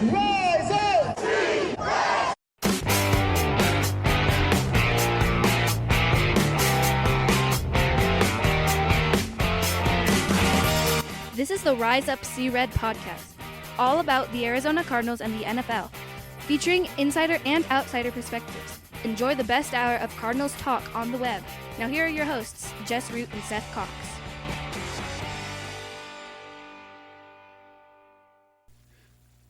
Rise up! This is the Rise Up See Red podcast, all about the Arizona Cardinals and the NFL, featuring insider and outsider perspectives. Enjoy the best hour of Cardinals talk on the web. Now here are your hosts, Jess Root and Seth Cox.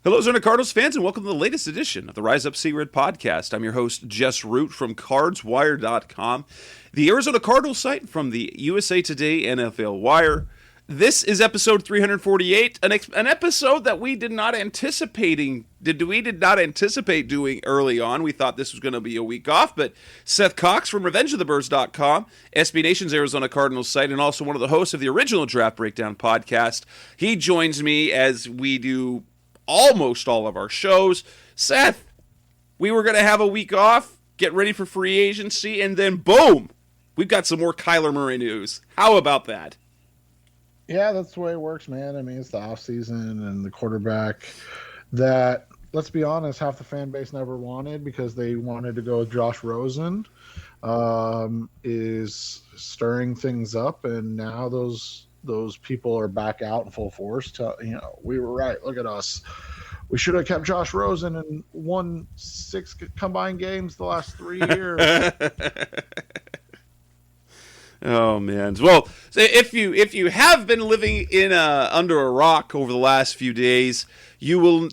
Hello, Arizona Cardinals fans, and welcome to the latest edition of the Rise Up See Red podcast. I'm your host, Jess Root from CardsWire.com, the Arizona Cardinals site from the USA Today NFL Wire. This is episode 348, an episode that we did not anticipate doing early on. We thought this was going to be a week off, but Seth Cox from RevengeOfTheBirds.com, SB Nation's Arizona Cardinals site, and also one of the hosts of the original Draft Breakdown podcast, he joins me as we do almost all of our shows. Seth, we were going to have a week off, get ready for free agency, and then boom, we've got some more Kyler Murray news. How about that? Yeah, that's the way it works, man. I mean, it's the offseason and the quarterback that, let's be honest, half the fan base never wanted because they wanted to go with Josh Rosen, is stirring things up, and now those people are back out in full force. We were right. Look at us. We should have kept Josh Rosen and won 6 combined games the last 3 years. Oh man! Well, if you have been living in under a rock over the last few days, you'll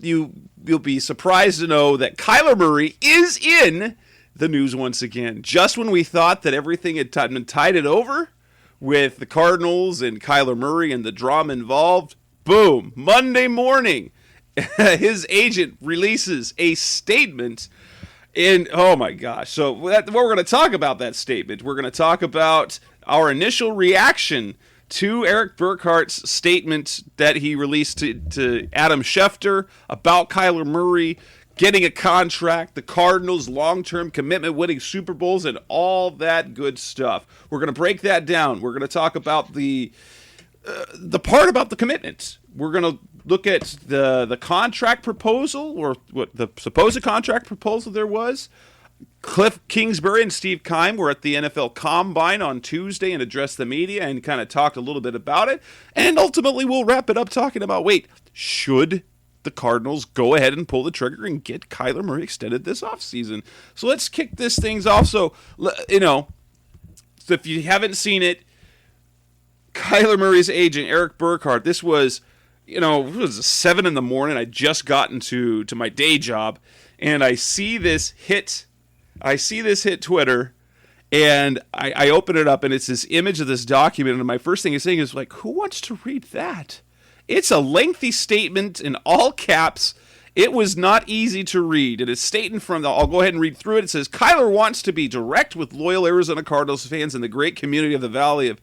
be surprised to know that Kyler Murray is in the news once again. Just when we thought that everything had tied it over with the Cardinals and Kyler Murray and the drama involved, boom! Monday morning, his agent releases a statement. And oh my gosh! So we're going to talk about that statement. We're going to talk about our initial reaction to Eric Burkhart's statement that he released to Adam Schefter about Kyler Murray getting a contract, the Cardinals' long-term commitment, winning Super Bowls, and all that good stuff. We're going to break that down. We're going to talk about the part about the commitment. We're going to look at the contract proposal, or what the supposed contract proposal there was. Kliff Kingsbury and Steve Keim were at the NFL Combine on Tuesday and addressed the media and kind of talked a little bit about it. And ultimately, we'll wrap it up talking about, should the Cardinals go ahead and pull the trigger and get Kyler Murray extended this offseason? So let's kick this things off. So if you haven't seen it, Kyler Murray's agent, Eric Burkhart, this was, it was 7 in the morning. I just gotten to my day job, and I see this hit Twitter, and I open it up, and it's this image of this document, and my first thing is saying is, who wants to read that? It's a lengthy statement in all caps. It was not easy to read. It is stating I'll go ahead and read through it. It says, Kyler wants to be direct with loyal Arizona Cardinals fans and the great community of the Valley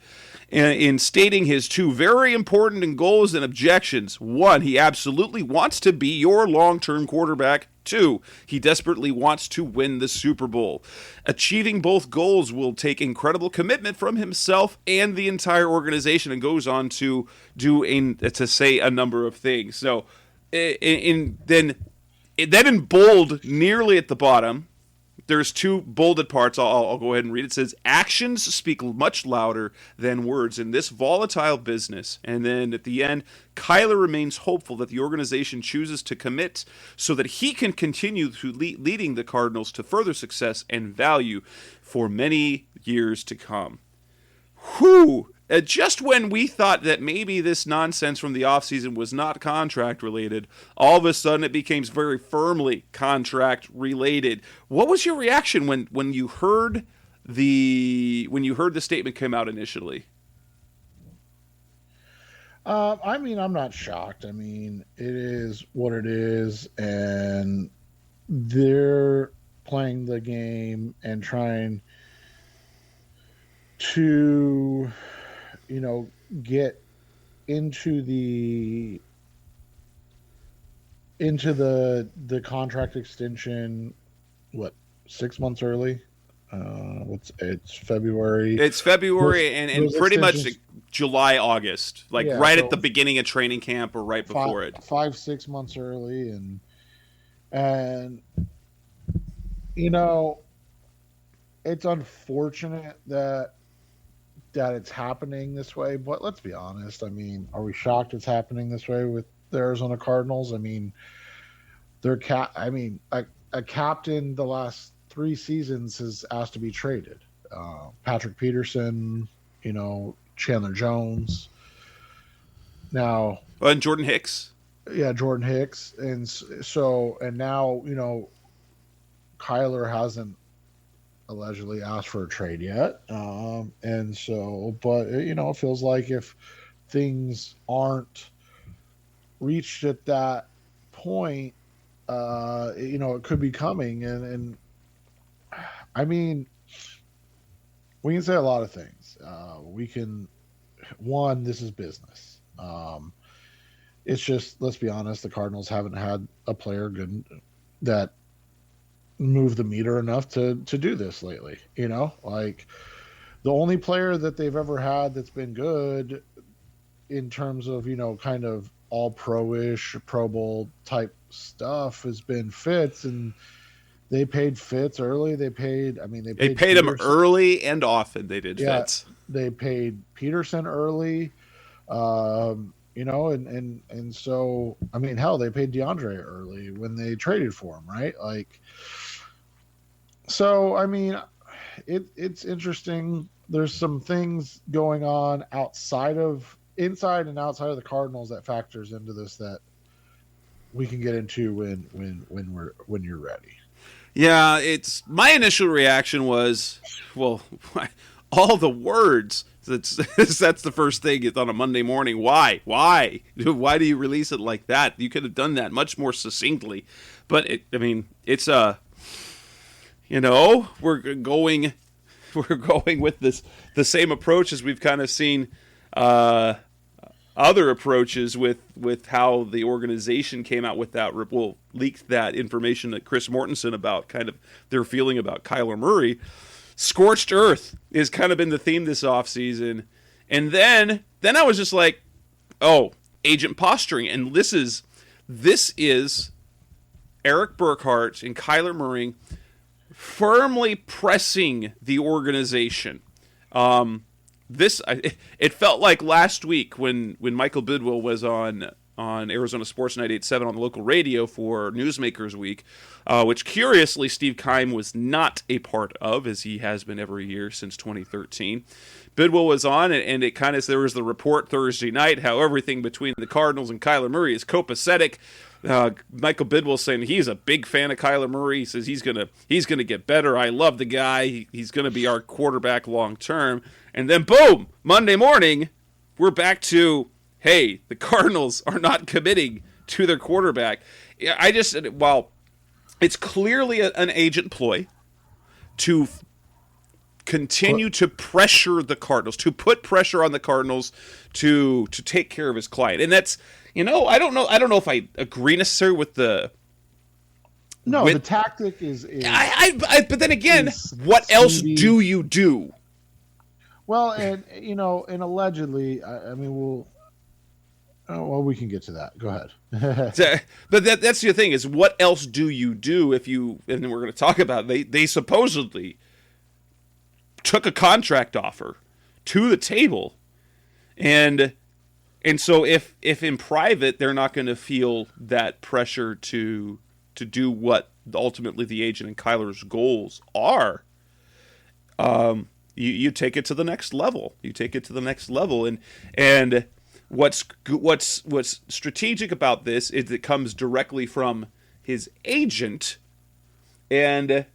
in stating his 2 very important goals and objections. 1, he absolutely wants to be your long-term quarterback. 2, he desperately wants to win the Super Bowl. Achieving both goals will take incredible commitment from himself and the entire organization, and goes on to say a number of things. So, then in bold, nearly at the bottom, there's 2 bolded parts. I'll go ahead and read it. It says, actions speak much louder than words in this volatile business. And then at the end, Kyler remains hopeful that the organization chooses to commit so that he can continue to leading the Cardinals to further success and value for many years to come. Whew! Just when we thought that maybe this nonsense from the offseason was not contract related, all of a sudden it became very firmly contract related. What was your reaction when you heard the statement come out initially? I'm not shocked. I mean, it is what it is, and they're playing the game and trying to get into the contract extension 6 months early. It's February. It's February and pretty much July, August, right at the beginning of training camp or right before it. 5-6 months early, and And you know, it's unfortunate that it's happening this way, but let's be honest. I mean, are we shocked it's happening this way with the Arizona Cardinals? I mean, a captain the last 3 seasons has asked to be traded. Patrick Peterson, Chandler Jones. Now, and Jordan Hicks. Yeah, Jordan Hicks, and now Kyler hasn't allegedly asked for a trade yet, but it feels like if things aren't reached at that point, it could be coming, and I mean, we can say a lot of things. This is business. It's just, let's be honest, the Cardinals haven't had a player good that moved the meter enough to do this lately. Like the only player that they've ever had that's been good in terms of, kind of all pro-ish, Pro Bowl type stuff has been Fitz, and they paid Fitz early. They paid him early and often. They did Fitz. They paid Peterson early. And so, I mean, hell, they paid DeAndre early when they traded for him, right? Like, so, I mean, it's interesting. There's some things going on inside and outside of the Cardinals that factors into this that we can get into when you're ready. Yeah, my initial reaction was, well, all the words. That's the first thing on a Monday morning. Why do you release it like that? You could have done that much more succinctly. But it's we're going with the same approach as we've kind of seen other approaches with how the organization came out with that, leaked that information to Chris Mortensen about kind of their feeling about Kyler Murray. Scorched earth has kind of been the theme this offseason. And then I was just like, oh, agent posturing. And this is Eric Burkhart and Kyler Murray firmly pressing the organization. It felt like last week when Michael Bidwill was on Arizona Sports 98.7 on the local radio for Newsmakers Week, which curiously Steve Keim was not a part of, as he has been every year since 2013. Bidwill was on, and it kind of, there was the report Thursday night how everything between the Cardinals and Kyler Murray is copacetic. Michael Bidwill saying he's a big fan of Kyler Murray. He says he's gonna get better. I love the guy. He's gonna be our quarterback long term. And then boom, Monday morning, we're back to, hey, the Cardinals are not committing to their quarterback. While it's clearly an agent ploy to continue to pressure the Cardinals, to put pressure on the Cardinals to take care of his client. And that's, I don't know if I agree necessarily with the... No, the tactic is but then again, what else do you do? Well, and, and allegedly, we can get to that. Go ahead. But that's the thing, is what else do you do if you, and then we're going to talk about it, they supposedly took a contract offer to the table, and so if in private they're not going to feel that pressure to do what ultimately the agent and Kyler's goals are, you take it to the next level. You take it to the next level, and what's strategic about this is it comes directly from his agent, and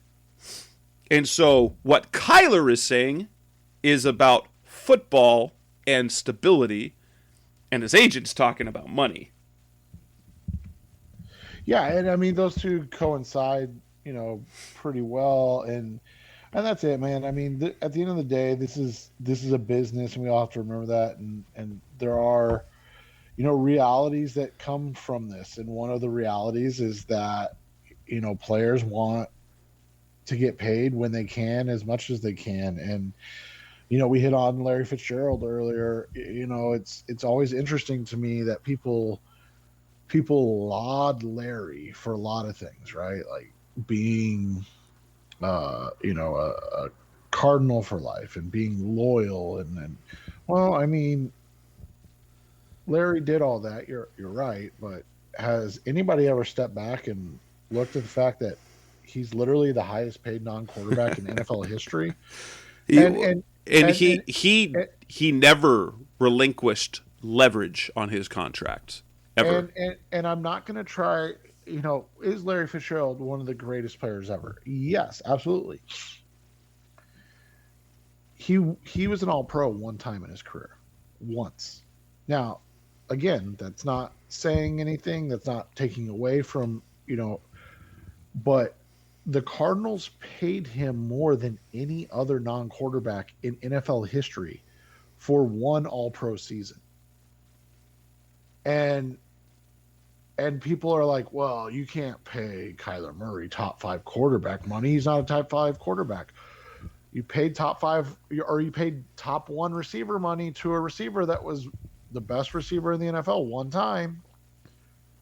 so what Kyler is saying is about football and stability, and his agent's talking about money. Yeah, and those two coincide, pretty well, and that's it, man. At the end of the day, this is a business, and we all have to remember that, and there are, realities that come from this, and one of the realities is that, players want to get paid when they can, as much as they can, and we hit on Larry Fitzgerald earlier. It's always interesting to me that people people laud Larry for a lot of things, right? Like being, a Cardinal for life and being loyal. And well, I mean, Larry did all that. You're right. But has anybody ever stepped back and looked at the fact that he's literally the highest paid non-quarterback in NFL history? He never relinquished leverage on his contract ever. And I'm not going to try. Is Larry Fitzgerald one of the greatest players ever? Yes, absolutely. He was an All-Pro one time in his career, once. Now, again, that's not saying anything. That's not taking away from but the Cardinals paid him more than any other non-quarterback in NFL history for one All-Pro season. And people are like, well, you can't pay Kyler Murray top 5 quarterback money. He's not a top 5 quarterback. You paid top 5, or you paid top 1 receiver money to a receiver that was the best receiver in the NFL one time.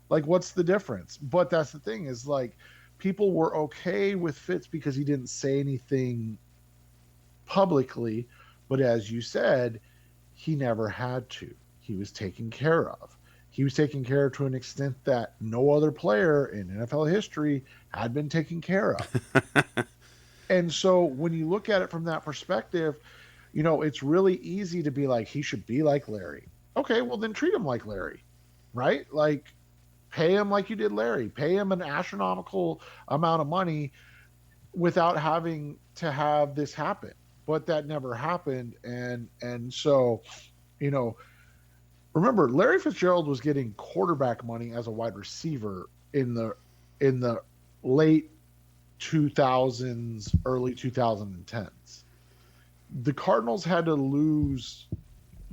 Like, what's the difference? But that's the thing, is like, people were okay with Fitz because he didn't say anything publicly. But as you said, he never had to. He was taken care of. He was taken care of to an extent that no other player in NFL history had been taken care of. And so when you look at it from that perspective, it's really easy to be like, he should be like Larry. Okay, well then treat him like Larry, right? Like, pay him like you did Larry. Pay him an astronomical amount of money without having to have this happen. But that never happened. And so, remember, Larry Fitzgerald was getting quarterback money as a wide receiver in the late 2000s, early 2010s. The Cardinals had to lose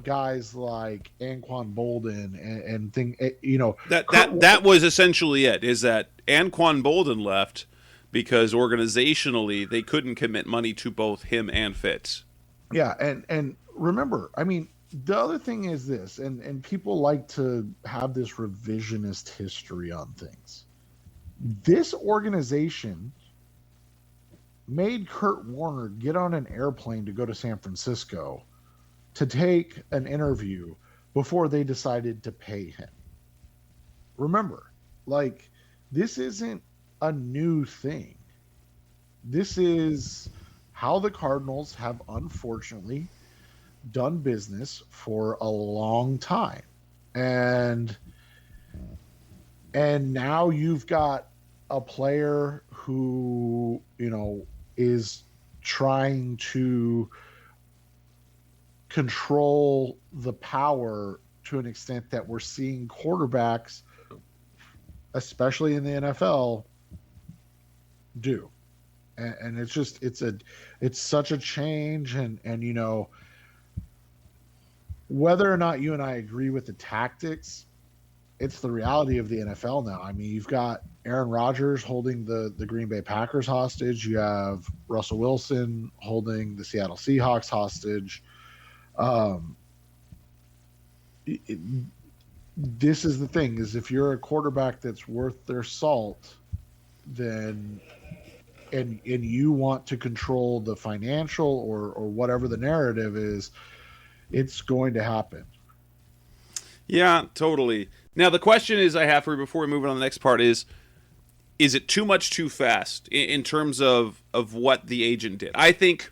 guys like Anquan Bolden and that was essentially it, is that Anquan Bolden left because organizationally they couldn't commit money to both him and Fitz. Yeah, and remember, I mean, the other thing is this, and people like to have this revisionist history on things. This organization made Kurt Warner get on an airplane to go to San Francisco to take an interview before they decided to pay him. Remember, like, this isn't a new thing. This is how the Cardinals have unfortunately done business for a long time. And now you've got a player who, is trying to control the power to an extent that we're seeing quarterbacks, especially in the NFL, do. And it's just, it's such a change. And whether or not you and I agree with the tactics, it's the reality of the NFL now. I mean, you've got Aaron Rodgers holding the Green Bay Packers hostage. You have Russell Wilson holding the Seattle Seahawks hostage. This is the thing, is if you're a quarterback that's worth their salt, then and you want to control the financial or whatever the narrative is, it's going to happen. Yeah, totally. Now the question is I have for you before we move on to the next part is it too much too fast in terms of what the agent did? I think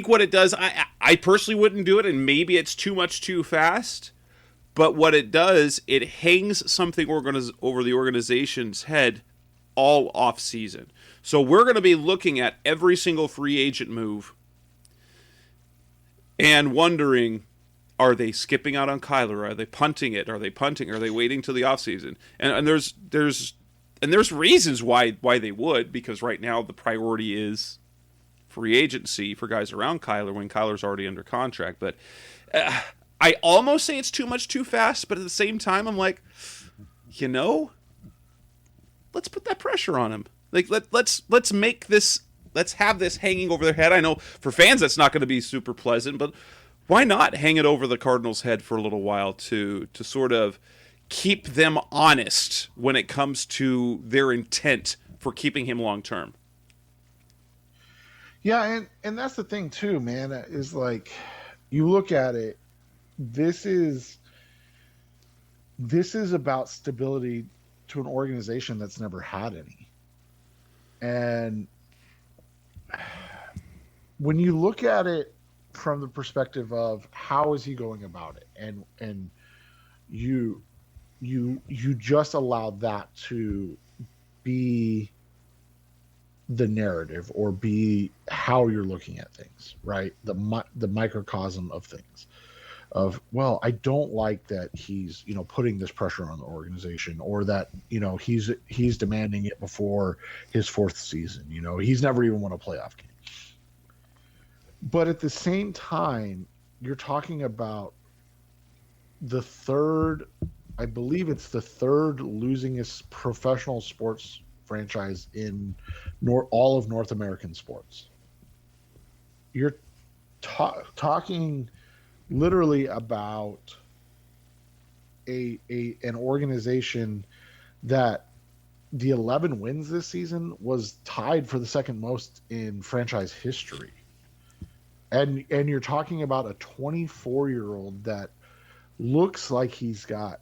what it does, I personally wouldn't do it, and maybe it's too much too fast, but what it does, it hangs something over the organization's head all off season. So we're going to be looking at every single free agent move and wondering, are they skipping out on Kyler? Are they punting it? Are they punting? Are they waiting till the offseason? And there's reasons why they would, because right now the priority is free agency for guys around Kyler when Kyler's already under contract. But I almost say it's too much too fast, but at the same time I'm like, let's put that pressure on him. Like let's make this, let's have this hanging over their head. I know for fans that's not going to be super pleasant, but why not hang it over the Cardinals' head for a little while to sort of keep them honest when it comes to their intent for keeping him long term. Yeah, and that's the thing too, man, is like you look at it, this is about stability to an organization that's never had any. And when you look at it from the perspective of how is he going about it, and you just allow that to be the narrative or be how you're looking at things, right? The microcosm of things of, well, I don't like that he's, putting this pressure on the organization, or that, he's demanding it before his fourth season. He's never even won a playoff game. But at the same time, you're talking about I believe it's the third losingest professional sports franchise in all of North American sports. You're talking literally about an organization that the 11 wins this season was tied for the second most in franchise history. And you're talking about a 24-year-old that looks like he's got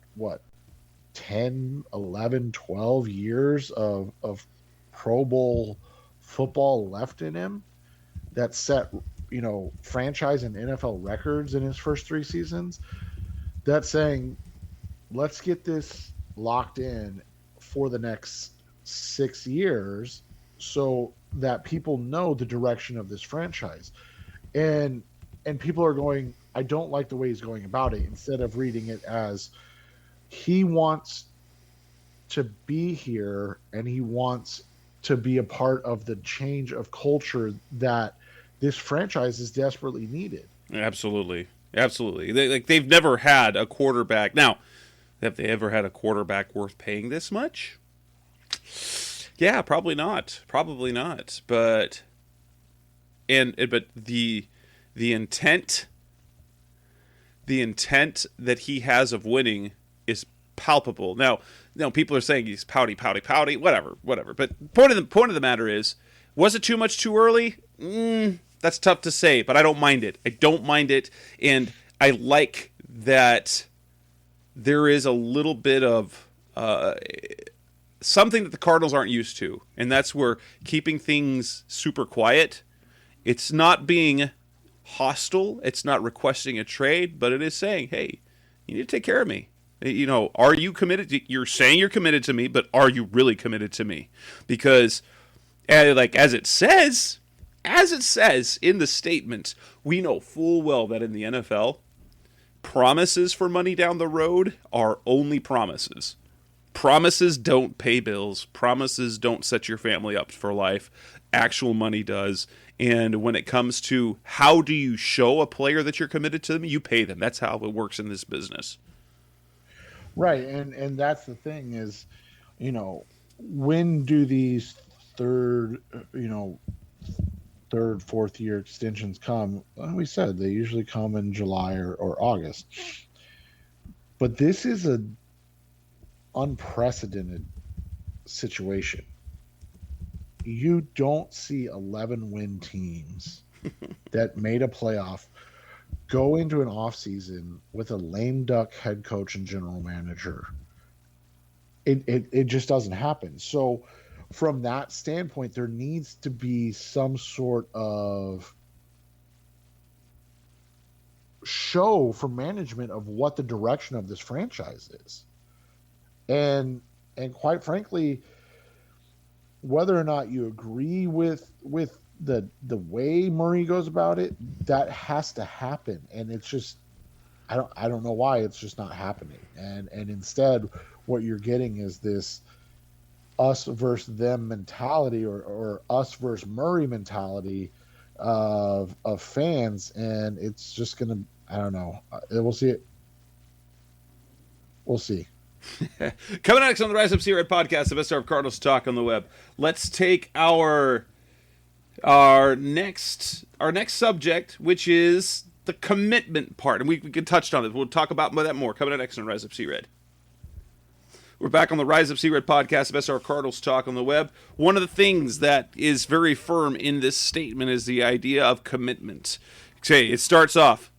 10, 11, 12 years of Pro Bowl football left in him, that set, franchise and NFL records in his first 3 seasons. That's saying, let's get this locked in for the next 6 years so that people know the direction of this franchise. And people are going, I don't like the way he's going about it, instead of reading it as he wants to be here and he wants to be a part of the change of culture that this franchise is desperately needed. Absolutely. They've never had a quarterback. Now, have they ever had a quarterback worth paying this much? Yeah, probably not. But the intent that he has of winning is palpable. Now, people are saying he's pouty, whatever. But point of the matter is, was it too much too early? That's tough to say, but I don't mind it. And I like that there is a little bit of something that the Cardinals aren't used to, and that's where keeping things super quiet. It's not being hostile. It's not requesting a trade, but it is saying, hey, you need to take care of me. Are you committed? You're saying you're committed to me, but are you really committed to me? Because, as it says in the statement, we know full well that in the NFL, promises for money down the road are only promises. Promises don't pay bills. Promises don't set your family up for life. Actual money does. And when it comes to how do you show a player that you're committed to them, you pay them. That's how it works in this business. Right. And that's the thing is, when do these third, fourth year extensions come? Well, we said they usually come in July or August. But this is an unprecedented situation. You don't see 11-win teams that made a playoff go into an offseason with a lame duck head coach and general manager. It just doesn't happen. So from that standpoint, there needs to be some sort of show from management of what the direction of this franchise is. And quite frankly, whether or not you agree with the way Murray goes about it, that has to happen. And it's just, I don't know why it's just not happening. And instead, what you're getting is this us versus them mentality, or us versus Murray mentality of fans. And it's just going to, I don't know. We'll see it. We'll see. Coming next on the Rise Up See Red podcast, the best of Cardinals talk on the web. Let's take our next subject, which is the commitment part, and we touched on it. We'll talk about that more coming up next on Rise Up See Red. We're back on the Rise Up Sea Red podcast, the best our Cardinals talk on the web. One of the things that is very firm in this statement is the idea of commitment. Okay, it starts off.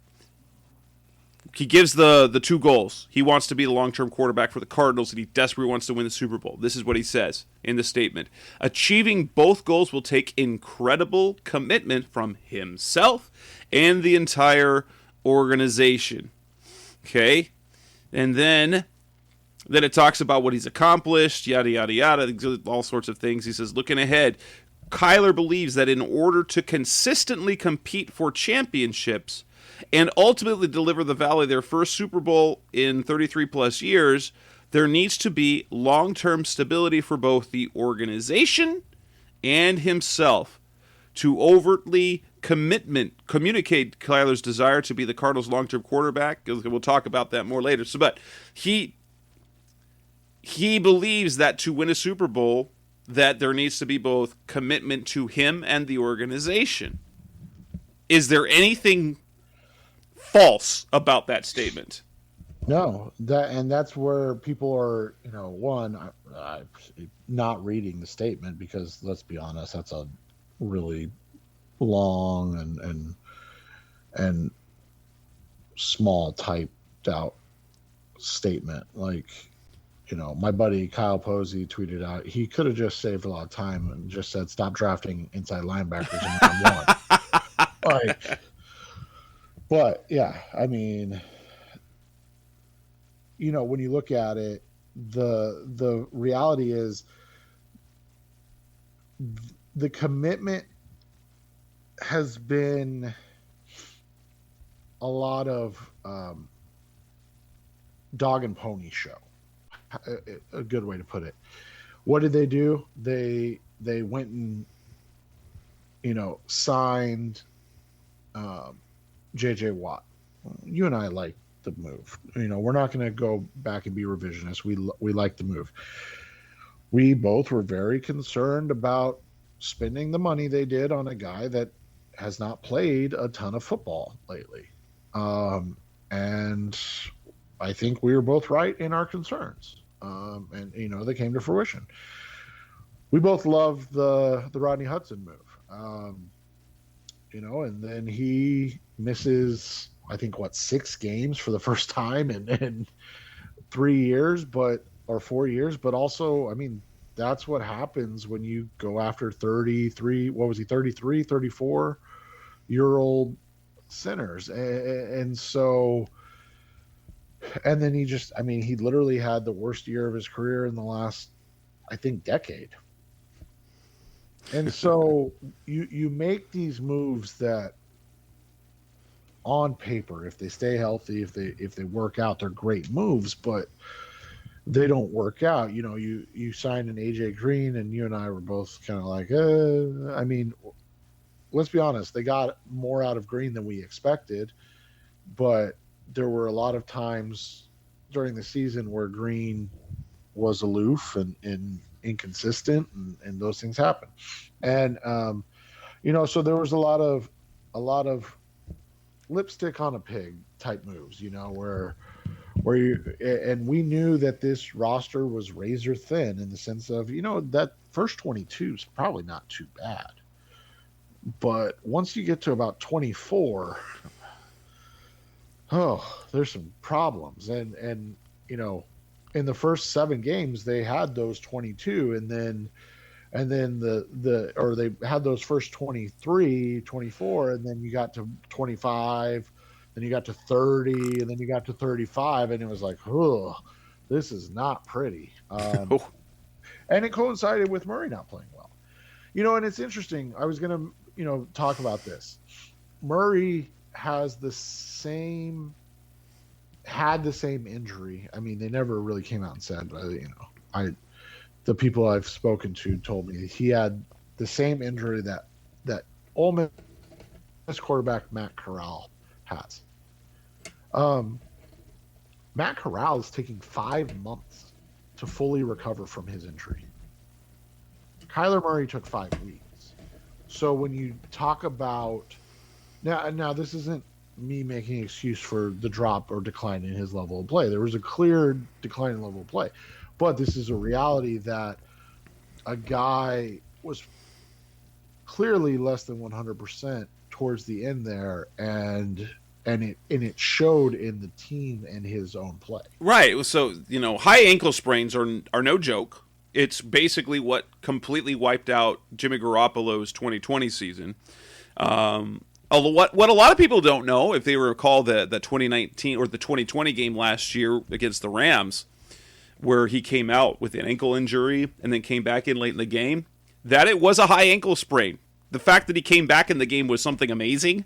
He gives the two goals. He wants to be the long-term quarterback for the Cardinals, and he desperately wants to win the Super Bowl. This is what he says in the statement. Achieving both goals will take incredible commitment from himself and the entire organization. Okay? And then it talks about what he's accomplished, yada, yada, yada, all sorts of things. He says, looking ahead, Kyler believes that in order to consistently compete for championships and ultimately deliver the Valley their first Super Bowl in 33-plus years, there needs to be long-term stability for both the organization and himself to overtly communicate Kyler's desire to be the Cardinals' long-term quarterback. We'll talk about that more later. But he believes that to win a Super Bowl, that there needs to be both commitment to him and the organization. Is there anything false about that statement? No, that's where people are, not reading the statement, because let's be honest, that's a really long and small typed out statement. Like, my buddy Kyle Posey tweeted out, he could have just saved a lot of time and just said, stop drafting inside linebackers in round one. But yeah, I mean, when you look at it, the reality is the commitment has been a lot of dog and pony show. A good way to put it. What did they do? They went and signed JJ Watt. You and I like the move. We're not going to go back and be revisionist. We like the move. We both were very concerned about spending the money they did on a guy that has not played a ton of football lately. And I think we were both right in our concerns. And they came to fruition. We both love the Rodney Hudson move. And then he misses, I think, 6 games for the first time in 3 years, or 4 years. But also, I mean, that's what happens when you go after 33, 34-year-old centers. And so, and then he literally had the worst year of his career in the last, I think, decade. And so you make these moves that on paper, if they stay healthy, if they work out, they're great moves, but they don't work out. You sign an AJ Green, and you and I were both kind of like, I mean, let's be honest, they got more out of Green than we expected, but there were a lot of times during the season where Green was aloof and inconsistent, and those things happen. And so there was a lot of lipstick on a pig type moves, where and we knew that this roster was razor thin in the sense of, that first 22 is probably not too bad, but once you get to about 24, there's some problems. And in the first 7 games they had those 22, and then they had those first 23, 24, and then you got to 25, then you got to 30, and then you got to 35, and it was like, this is not pretty. And it coincided with Murray not playing well. And it's interesting. I was going to, talk about this. Murray had the same injury. I mean, they never really came out and said, but, the people I've spoken to told me he had the same injury that Ole Miss quarterback Matt Corral has. Matt Corral is taking 5 months to fully recover from his injury. Kyler Murray took 5 weeks. So when you talk about now this isn't me making excuse for the drop or decline in his level of play. There was a clear decline in level of play. But this is a reality that a guy was clearly less than 100% towards the end there, and it showed in the team and his own play. Right. So, high ankle sprains are no joke. It's basically what completely wiped out Jimmy Garoppolo's 2020 season. What a lot of people don't know, if they recall the 2019 or the 2020 game last year against the Rams, where he came out with an ankle injury and then came back in late in the game, that it was a high ankle sprain. The fact that he came back in the game was something amazing.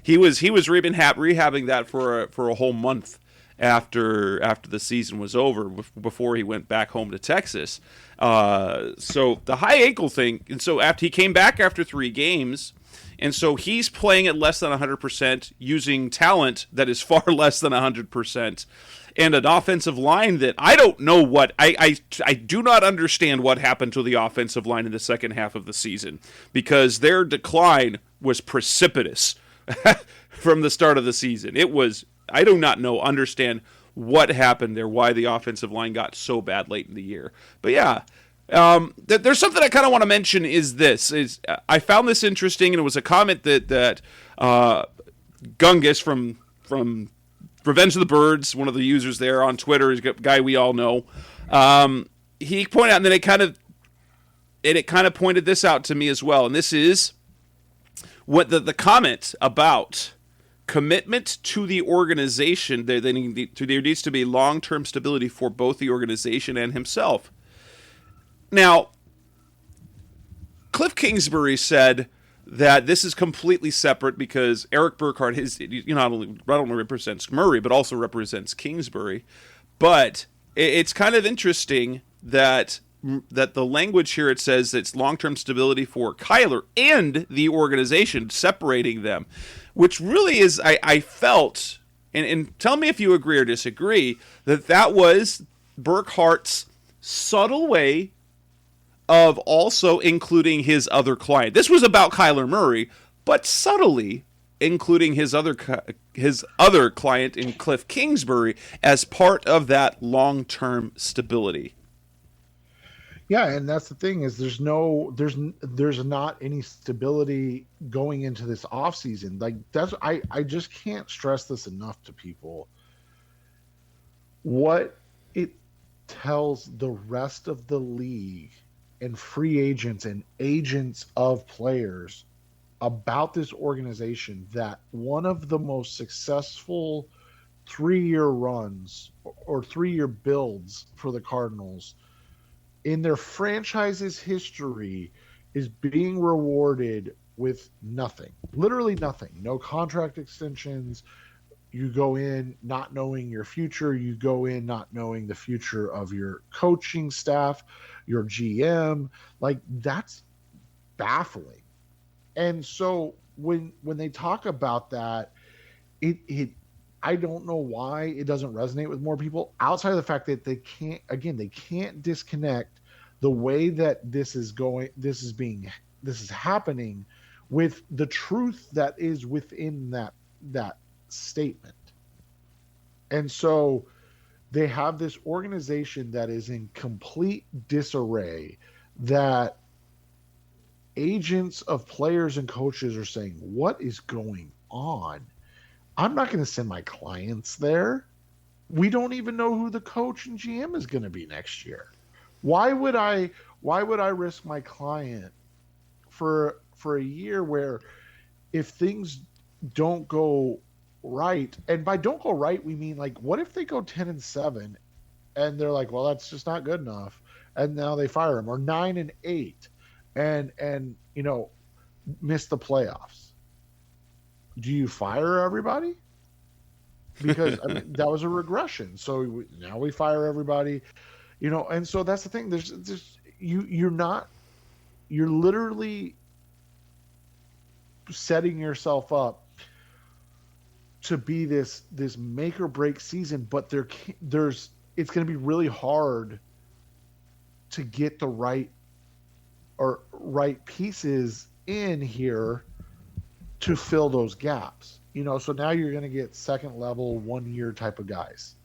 he was rehabbing that for a whole month after the season was over, before he went back home to Texas. So the high ankle thing, and so after he came back after 3 games, and so he's playing at less than 100%, using talent that is far less than 100%, and an offensive line that I don't know what I do not understand what happened to the offensive line in the second half of the season, because their decline was precipitous from the start of the season. It was, I do not understand what happened there, why the offensive line got so bad late in the year. But yeah, there's something I kind of want to mention is this. I found this interesting, and it was a comment that Gungus from Revenge of the Birds, one of the users there on Twitter, is a guy we all know. He pointed out, and then it kind of pointed this out to me as well. And this is what the comment about commitment to the organization. There needs to be long-term stability for both the organization and himself. Now, Kliff Kingsbury said that this is completely separate, because Eric Burkhardt, not only represents Murray, but also represents Kingsbury. But it's kind of interesting that the language here, it says it's long-term stability for Kyler and the organization, separating them, which really is, I felt, and tell me if you agree or disagree, that was Burkhardt's subtle way of also including his other client. This was about Kyler Murray, but subtly including his other client in Kliff Kingsbury as part of that long-term stability. Yeah, and that's the thing, is there's not any stability going into this offseason. Like, I just can't stress this enough to people. What it tells the rest of the league and free agents and agents of players about this organization, that one of the most successful 3-year runs or 3-year builds for the Cardinals in their franchise's history is being rewarded with nothing, literally nothing. No contract extensions. You go in not knowing your future. You go in not knowing the future of your coaching staff, your GM. Like, that's baffling. And so when they talk about that, I don't know why it doesn't resonate with more people, outside of the fact that they can't disconnect the way that this is happening with the truth that is within that statement. And so they have this organization that is in complete disarray, that agents of players and coaches are saying, what is going on? I'm not going to send my clients there. We don't even know who the coach and GM is going to be next year. Why would I risk my client for a year where, if things don't go right, and by don't go right, we mean, like, what if they go 10-7 and they're like, well, that's just not good enough, and now they fire him, or 9-8 and miss the playoffs? Do you fire everybody? Because that was a regression. So now we fire everybody, and so that's the thing. There's you're literally setting yourself up to be this make or break season, but it's going to be really hard to get the right pieces in here to fill those gaps. So now you're going to get second level 1 year type of guys.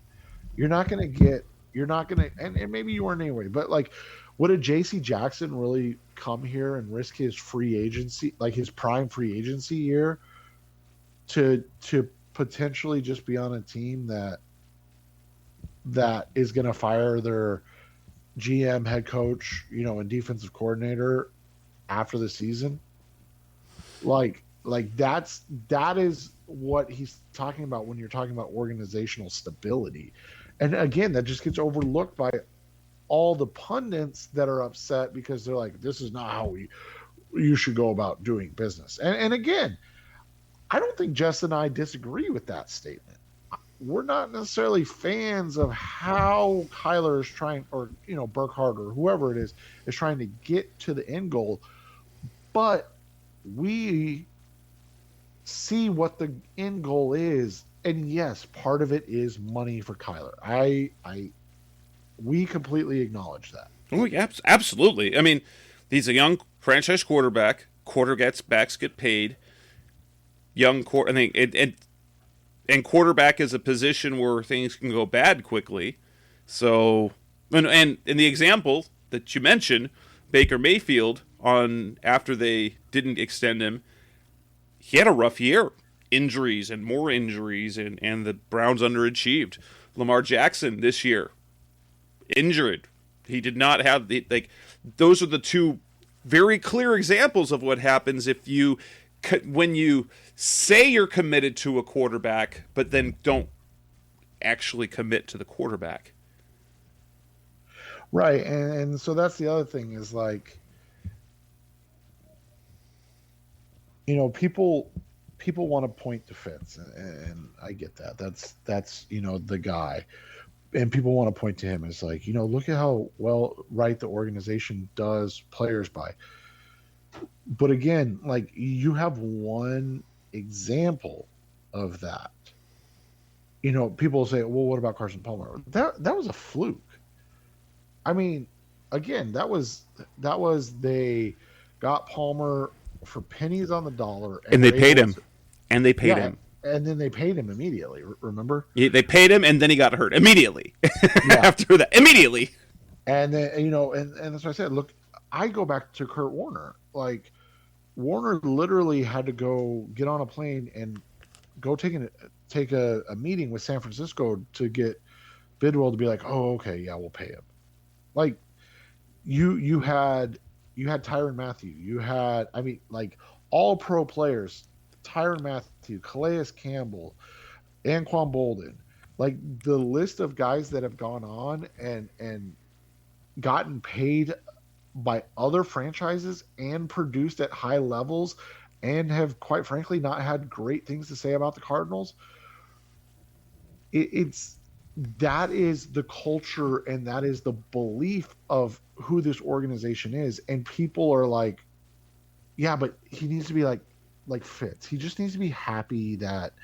You're not going to get You're not going to, and maybe you weren't anyway, but like, would a JC Jackson really come here and risk his free agency, like his prime free agency year, to potentially just be on a team that is going to fire their GM, head coach, and defensive coordinator after the season? Like that is what he's talking about when you're talking about organizational stability. And again, that just gets overlooked by all the pundits that are upset because they're like, this is not how you should go about doing business. And again, I don't think Jess and I disagree with that statement. We're not necessarily fans of how Kyler is trying, or Burkhardt or whoever it is trying to get to the end goal, but we see what the end goal is, and yes, part of it is money for Kyler. We completely acknowledge that. Oh, yeah, absolutely. I mean, he's a young franchise quarterback. Quarterbacks get paid. And quarterback is a position where things can go bad quickly. So, and in the example that you mentioned, Baker Mayfield, after they didn't extend him, he had a rough year. Injuries and more injuries, and the Browns underachieved. Lamar Jackson this year, injured. He did not have those are the two very clear examples of what happens when you say you're committed to a quarterback, but then don't actually commit to the quarterback. Right, and so that's the other thing is like, people want to point to Fitz, and I get that. That's the guy, and people want to point to him as like, look at how right the organization does players by. But again, like, you have one example of that. People say, well, what about Carson Palmer? That was a fluke. I mean, again, that was they got Palmer for pennies on the dollar, and they paid him. And they paid him. And then they paid him immediately, remember? They paid him, and then he got hurt immediately. After that, immediately. And then, and that's what I said. Look, I go back to Kurt Warner. Like, Warner literally had to go get on a plane and go take a meeting with San Francisco to get Bidwell to be like, oh, okay, yeah, we'll pay him. Like, you had Tyrann Mathieu. You had, all pro players, Tyrann Mathieu, Calais Campbell, Anquan Bolden. Like, the list of guys that have gone on and gotten paid by other franchises and produced at high levels and have, quite frankly, not had great things to say about the Cardinals. That is the culture, and that is the belief of who this organization is. And people are like, yeah, but he needs to be like Fitz. He just needs to be happy that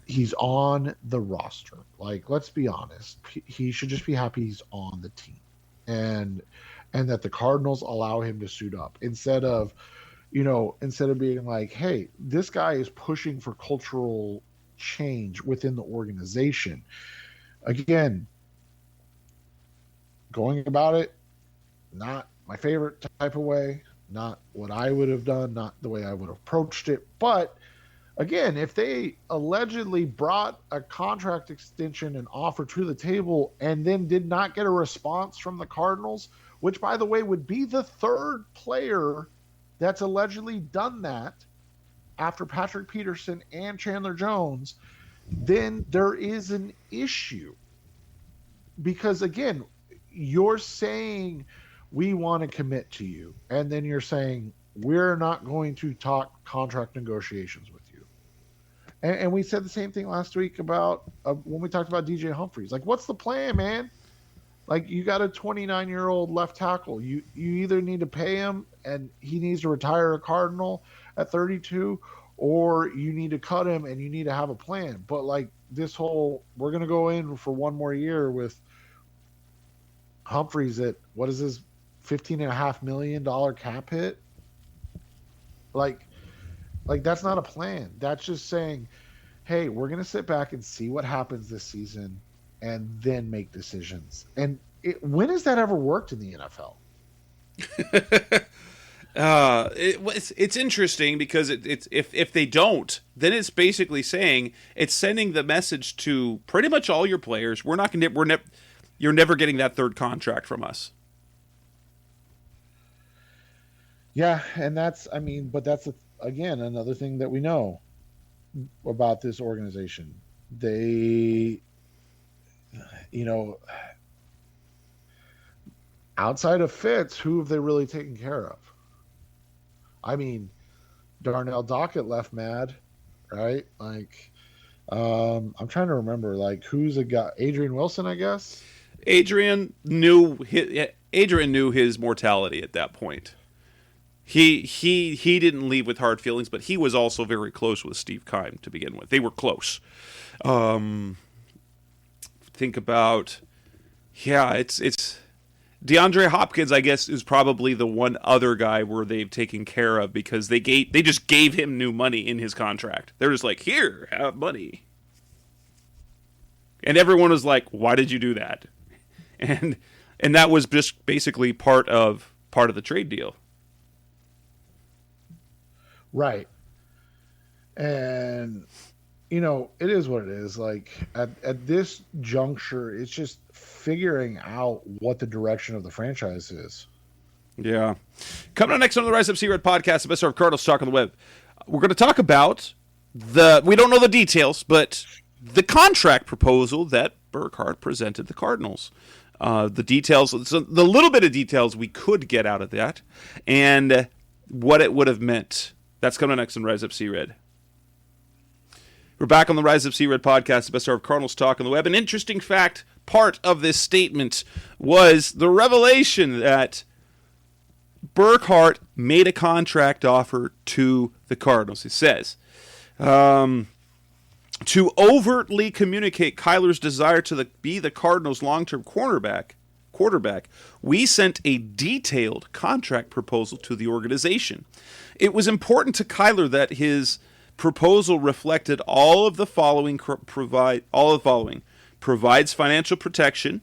he's on the roster. Like, let's be honest. He should just be happy he's on the team. And that the Cardinals allow him to suit up instead of being like, hey, this guy is pushing for cultural change within the organization. Again, going about it, not my favorite type of way, not what I would have done, not the way I would have approached it. But again, if they allegedly brought a contract extension and offer to the table and then did not get a response from the Cardinals, which, by the way, would be the third player that's allegedly done that after Patrick Peterson and Chandler Jones, then there is an issue. Because, again, you're saying we want to commit to you, and then you're saying we're not going to talk contract negotiations with you. And we said the same thing last week about when we talked about DJ Humphries. Like, what's the plan, man? Like, you got a 29-year-old left tackle. You either need to pay him and he needs to retire a Cardinal at 32, or you need to cut him and you need to have a plan. But, like, this whole, we're going to go in for one more year with Humphries at, what is this, $15.5 million cap hit? Like, that's not a plan. That's just saying, hey, we're going to sit back and see what happens this season. and then make decisions. And when has that ever worked in the NFL? It's interesting because it's if they don't, then it's basically saying it's sending the message to pretty much all your players. You're never getting that third contract from us. Yeah, and but that's again another thing that we know about this organization. They, outside of Fitz, who have they really taken care of? I mean, Darnell Dockett left mad, right? Like, I'm trying to remember, like, who's a guy? Adrian Wilson, I guess. Adrian knew his mortality at that point. He didn't leave with hard feelings, but he was also very close with Steve Keim to begin with. They were close. Think about, it's DeAndre Hopkins, I guess, is probably the one other guy where they've taken care of because they just gave him new money in his contract. They're just like, here, have money. And everyone was like, why did you do that? And that was just basically part of the trade deal. Right. And it is what it is. Like at this juncture, it's just figuring out what the direction of the franchise is. Yeah. Coming up next on the Rise Up Sea Red podcast, the best of Cardinals talk on the web. We're going to talk about we don't know the details, but the contract proposal that Burkhardt presented the Cardinals. The details, so the little bit of details we could get out of that, and what it would have meant. That's coming next on Rise Up Sea Red. We're back on the Rise Up Sea Red podcast, the best of Cardinals talk on the web. An interesting fact, part of this statement was the revelation that Burkhardt made a contract offer to the Cardinals. He says, to overtly communicate Kyler's desire to be the Cardinals' long-term quarterback, we sent a detailed contract proposal to the organization. It was important to Kyler that his proposal reflected all of the following. Provides financial protection.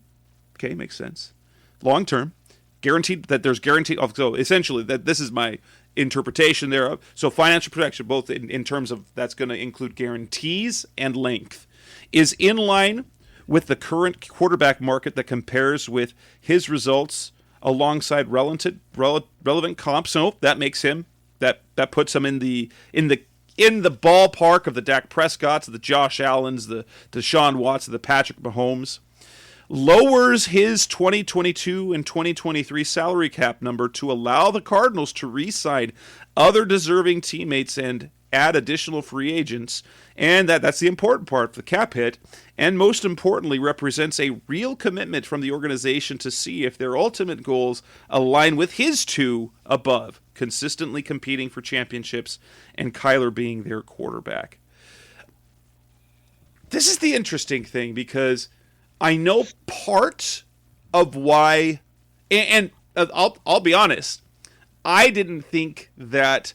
Okay, makes sense. Long term, guaranteed that there's guaranteed. So essentially, that this is my interpretation thereof. So financial protection, both in terms of that's going to include guarantees and length, is in line with the current quarterback market that compares with his results alongside relevant comps. So that makes him that puts him in the ballpark of the Dak Prescotts, the Josh Allens, the Deshaun Watts, the Patrick Mahomes. Lowers his 2022 and 2023 salary cap number to allow the Cardinals to re-sign other deserving teammates and add additional free agents. And that's the important part, the cap hit. And most importantly, represents a real commitment from the organization to see if their ultimate goals align with his two above, consistently competing for championships and Kyler being their quarterback. This is the interesting thing because I know part of why, and I'll be honest, I didn't think that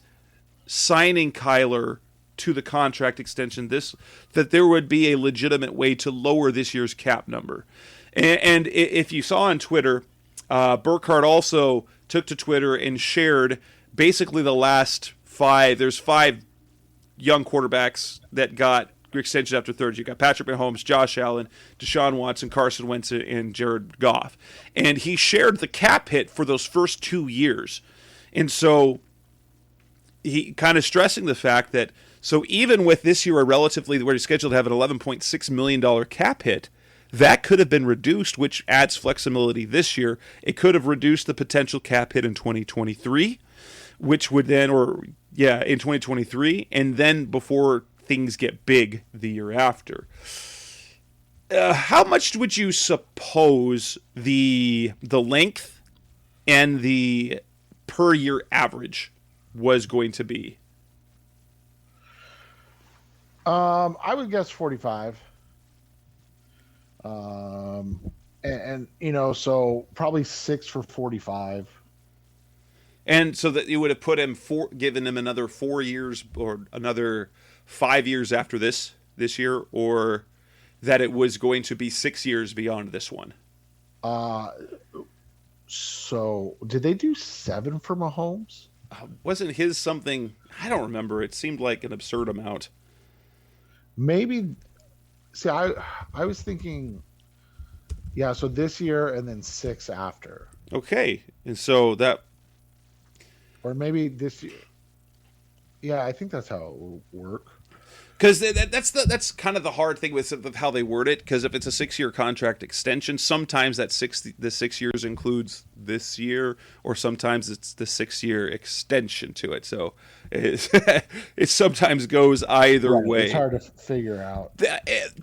signing Kyler to the contract extension that there would be a legitimate way to lower this year's cap number. And if you saw on Twitter, Burkhardt also took to Twitter and shared basically the last five. There's 5 young quarterbacks that got extensions after thirds. You got Patrick Mahomes, Josh Allen, Deshaun Watson, Carson Wentz, and Jared Goff. And he shared the cap hit for those first 2 years. And so he kind of stressing the fact that, so even with this year where he's scheduled to have an $11.6 million cap hit, that could have been reduced, which adds flexibility this year. It could have reduced the potential cap hit in 2023, which would then, in 2023, and then before things get big the year after. How much would you suppose the length and the per year average was going to be? I would guess 45. So probably 6 for 45. And so that you would have put him given him another 4 years or another 5 years after this year, or that it was going to be 6 years beyond this one. So did they do 7 for Mahomes? Wasn't his something? I don't remember. It seemed like an absurd amount. Maybe. See, I was thinking, yeah. So this year and then 6 after. Okay, and so that, or maybe this year. Yeah, I think that's how it will work. because that's kind of the hard thing with how they word it. Because if it's a 6-year contract extension, sometimes the 6 years includes this year, or sometimes it's the 6-year extension to it. So it sometimes goes either way. It's hard to figure out.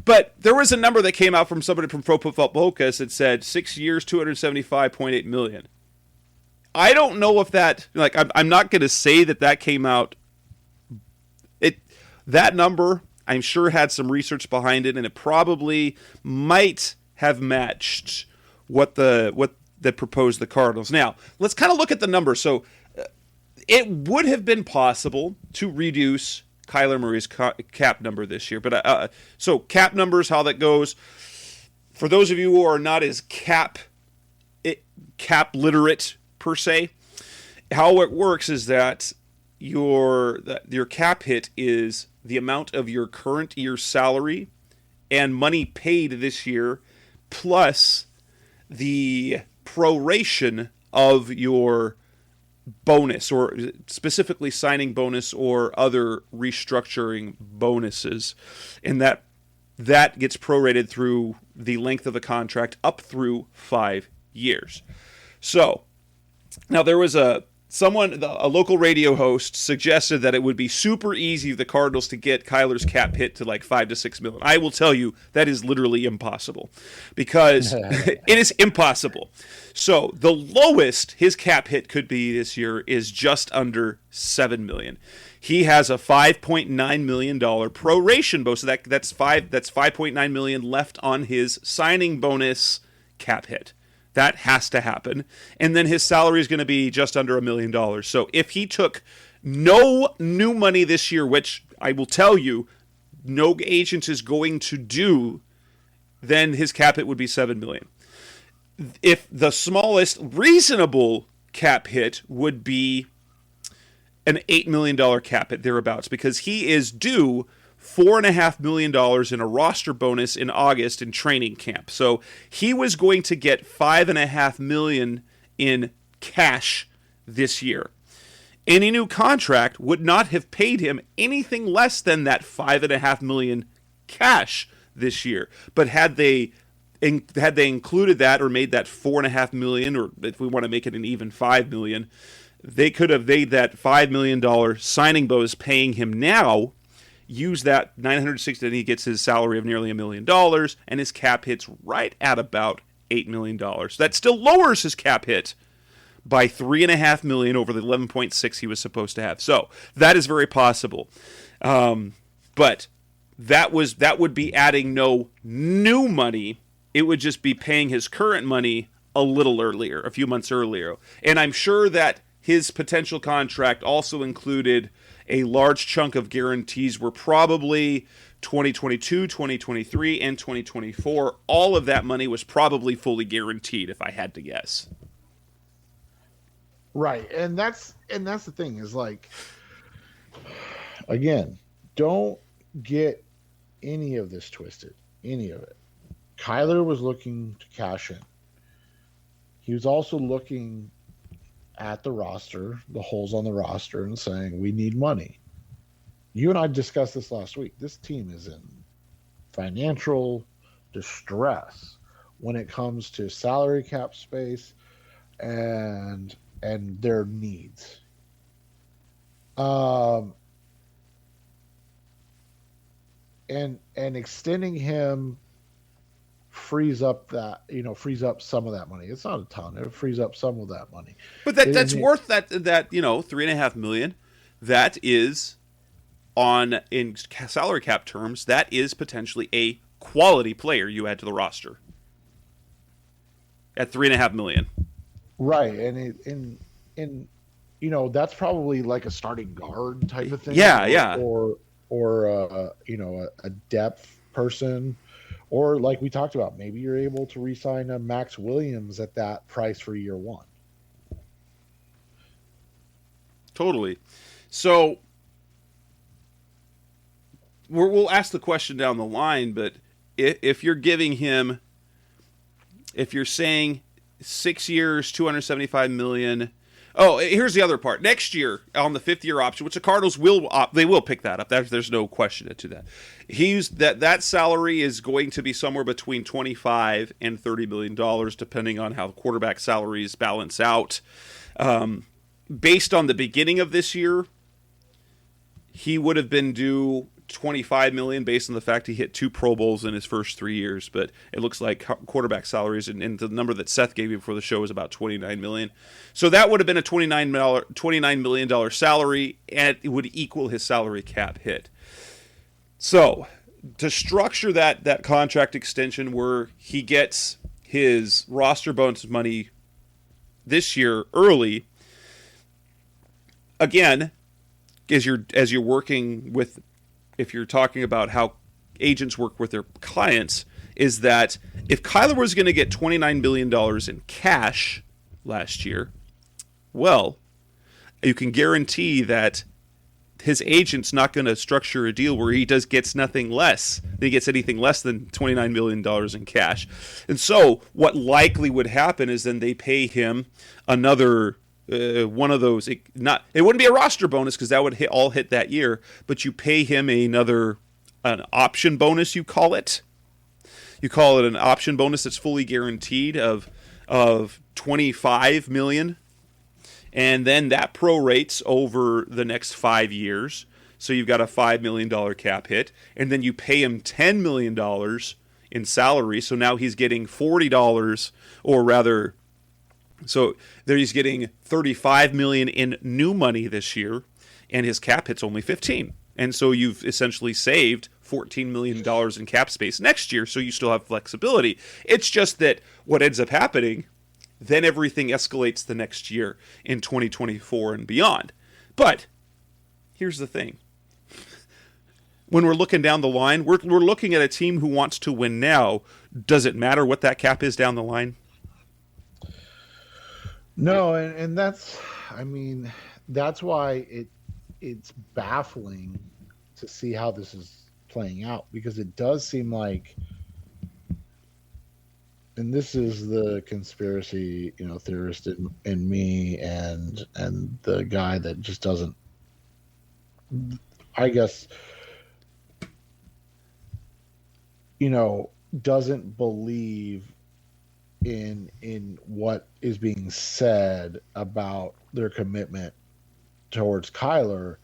But there was a number that came out from somebody from Pro Football Focus that said 6 years, $275.8 million. I don't know if that, like, I'm not going to say that came out. That number, I'm sure, had some research behind it, and it probably might have matched what that proposed the Cardinals. Now, let's kind of look at the number. So, it would have been possible to reduce Kyler Murray's cap number this year. But so cap numbers, how that goes. For those of you who are not as cap literate per se, how it works is that your cap hit is the amount of your current year's salary and money paid this year, plus the proration of your bonus, or specifically signing bonus or other restructuring bonuses, and that gets prorated through the length of the contract up through 5 years. So now there was a local radio host suggested that it would be super easy for the Cardinals to get Kyler's cap hit to like $5 to $6 million. I will tell you that is literally impossible, because it is impossible. So the lowest his cap hit could be this year is just under $7 million. He has a $5.9 million proration bonus. So that's $5.9 million left on his signing bonus cap hit. That has to happen. And then his salary is going to be just under $1 million. So if he took no new money this year, which I will tell you, no agent is going to do, then his cap hit would be $7 million. If the smallest reasonable cap hit would be an $8 million cap hit thereabouts, because he is due $4.5 million in a roster bonus in August in training camp. So he was going to get $5.5 million in cash this year. Any new contract would not have paid him anything less than that $5.5 million cash this year. But had they included that, or made that $4.5 million, or if we want to make it an even $5 million, they could have made that $5 million signing bonus paying him now, use that $960, and he gets his salary of nearly $1 million, and his cap hits right at about $8 million. That still lowers his cap hit by $3.5 million over the $11.6 he was supposed to have. So that is very possible. But that would be adding no new money. It would just be paying his current money a little earlier, a few months earlier. And I'm sure that his potential contract also included a large chunk of guarantees, were probably 2022, 2023, and 2024. All of that money was probably fully guaranteed, if I had to guess. Right, and that's the thing, is like, again, don't get any of this twisted, any of it. Kyler was looking to cash in. He was also looking at the roster, the holes on the roster, and saying, we need money. You and I discussed this last week. This team is in financial distress when it comes to salary cap space and their needs. And extending him frees up some of that money. It's not a ton. It frees up some of that money. But that's worth that $3.5 million. That is, in salary cap terms, that is potentially a quality player you add to the roster at $3.5 million. Right, and that's probably like a starting guard type of thing. Yeah. Or a depth person, Or like we talked about, maybe you're able to re-sign a Max Williams at that price for year one. Totally. So we'll ask the question down the line, but if you're giving him, if you're saying 6 years, $275 million. Oh, here's the other part. Next year, on the 5th-year option, which the Cardinals will pick that up. There's no question to that. That salary is going to be somewhere between $25 and $30 million, depending on how quarterback salaries balance out. Based on the beginning of this year, he would have been due $25 million based on the fact he hit 2 Pro Bowls in his first 3 years, but it looks like quarterback salaries and the number that Seth gave you before the show was about $29 million. So that would have been a $29 million salary, and it would equal his salary cap hit. So to structure that contract extension where he gets his roster bonus money this year early, again, as you're working with, if you're talking about how agents work with their clients, is that if Kyler was going to get $29 billion in cash last year, well, you can guarantee that his agent's not going to structure a deal where he gets nothing less. He gets anything less than $29 million in cash. And so what likely would happen is then they pay him another one of those. It wouldn't be a roster bonus because that would hit that year, but you pay him an option bonus. You call it an option bonus that's fully guaranteed of $25 million, and then that prorates over the next 5 years. So you've got a $5 million cap hit, and then you pay him $10 million in salary. So now he's getting $40, or rather. So there he's getting $35 million in new money this year, and his cap hit's only $15. And so you've essentially saved $14 million in cap space next year, so you still have flexibility. It's just that what ends up happening, then everything escalates the next year in 2024 and beyond. But here's the thing. When we're looking down the line, we're looking at a team who wants to win now. Does it matter what that cap is down the line? No, and that's why it's baffling to see how this is playing out, because it does seem like, and this is the conspiracy, theorist in me, and the guy that just doesn't, I guess, doesn't believe in what is being said about their commitment towards Kyler,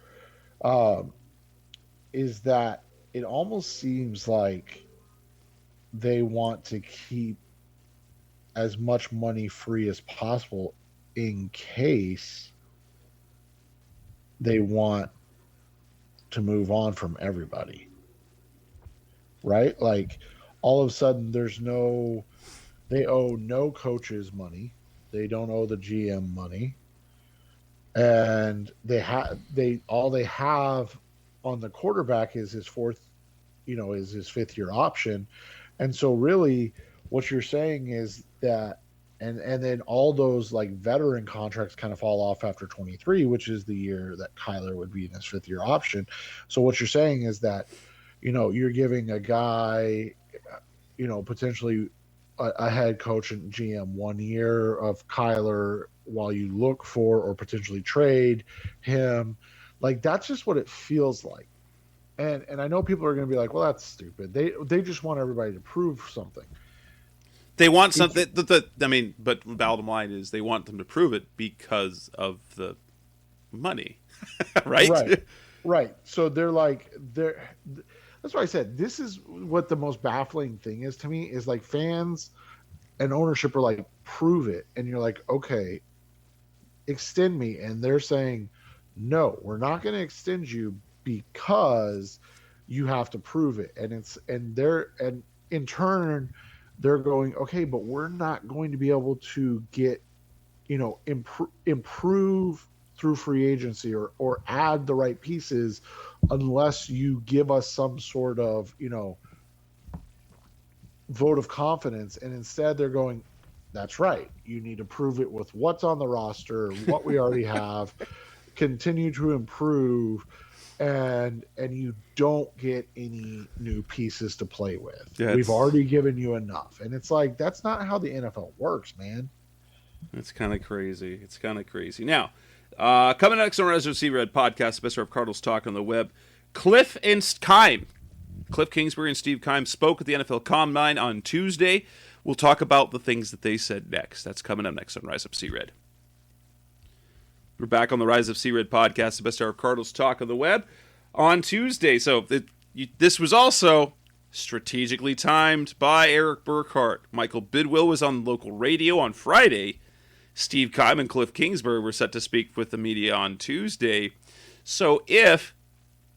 is that it almost seems like they want to keep as much money free as possible in case they want to move on from everybody, right? Like all of a sudden they owe no coaches money. They don't owe the GM money. And all they have on the quarterback is his his 5th-year option. And so really what you're saying is that, and then all those like veteran contracts kind of fall off after 23, which is the year that Kyler would be in his 5th-year option. So what you're saying is that, you're giving a guy, potentially a head coach and GM 1 year of Kyler while you look for or potentially trade him. Like that's just what it feels like. And I know people are going to be like, well, that's stupid. They just want everybody to prove something. They want something. But the bottom line is they want them to prove it because of the money, right? Right. So that's why I said this is what the most baffling thing is to me, is like fans and ownership are like, prove it. And you're like, okay, extend me. And they're saying, no, we're not going to extend you because you have to prove it. And in turn, they're going, okay, but we're not going to be able to get, improve through free agency or add the right pieces unless you give us some sort of, vote of confidence, and instead they're going, that's right, you need to prove it with what's on the roster, what we already have, continue to improve, and you don't get any new pieces to play with. We've already given you enough. And it's like, that's not how the NFL works, man. It's kind of crazy. It's kind of crazy. Now, coming next on Residency Red Podcast, the best of Cardinals talk on the web, Kliff and Keim. Kliff Kingsbury and Steve Keim spoke at the NFL Combine on Tuesday. We'll talk about the things that they said next. That's coming up next on Rise Up C-Red. We're back on the Rise Up C-Red Podcast, the best of Cardinals talk on the web, on Tuesday. So this was also strategically timed by Eric Burkhart. Michael Bidwill was on local radio on Friday. Steve Keim and Kliff Kingsbury were set to speak with the media on Tuesday. So if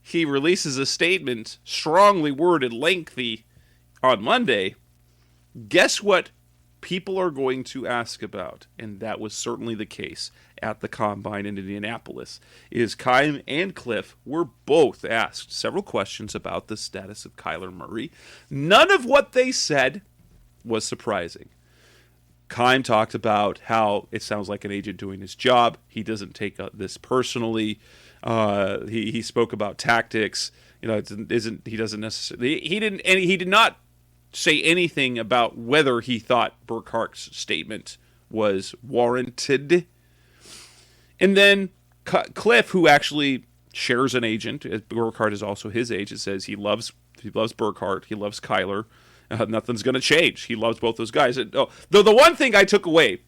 he releases a statement, strongly worded, lengthy, on Monday, guess what people are going to ask about? And that was certainly the case at the Combine in Indianapolis. Is Keim and Kliff were both asked several questions about the status of Kyler Murray. None of what they said was surprising. Keim talked about how it sounds like an agent doing his job. He doesn't take this personally. He spoke about tactics. He doesn't necessarily. He did not say anything about whether he thought Burkhart's statement was warranted. And then Kliff, who actually shares an agent, Burkhart is also his agent, says he loves Burkhart, he loves Kyler. Nothing's going to change. He loves both those guys. Though the one thing I took away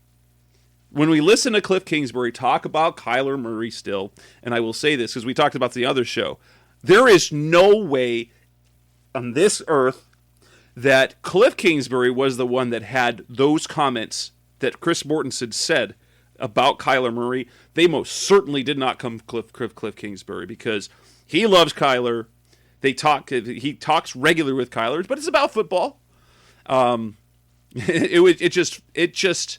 when we listen to Kliff Kingsbury talk about Kyler Murray still, and I will say this because we talked about the other show, there is no way on this earth that Kliff Kingsbury was the one that had those comments that Chris Mortensen said about Kyler Murray. They most certainly did not come from Kliff Kingsbury, because he loves Kyler. He talks regularly with Kyler, but it's about football. It just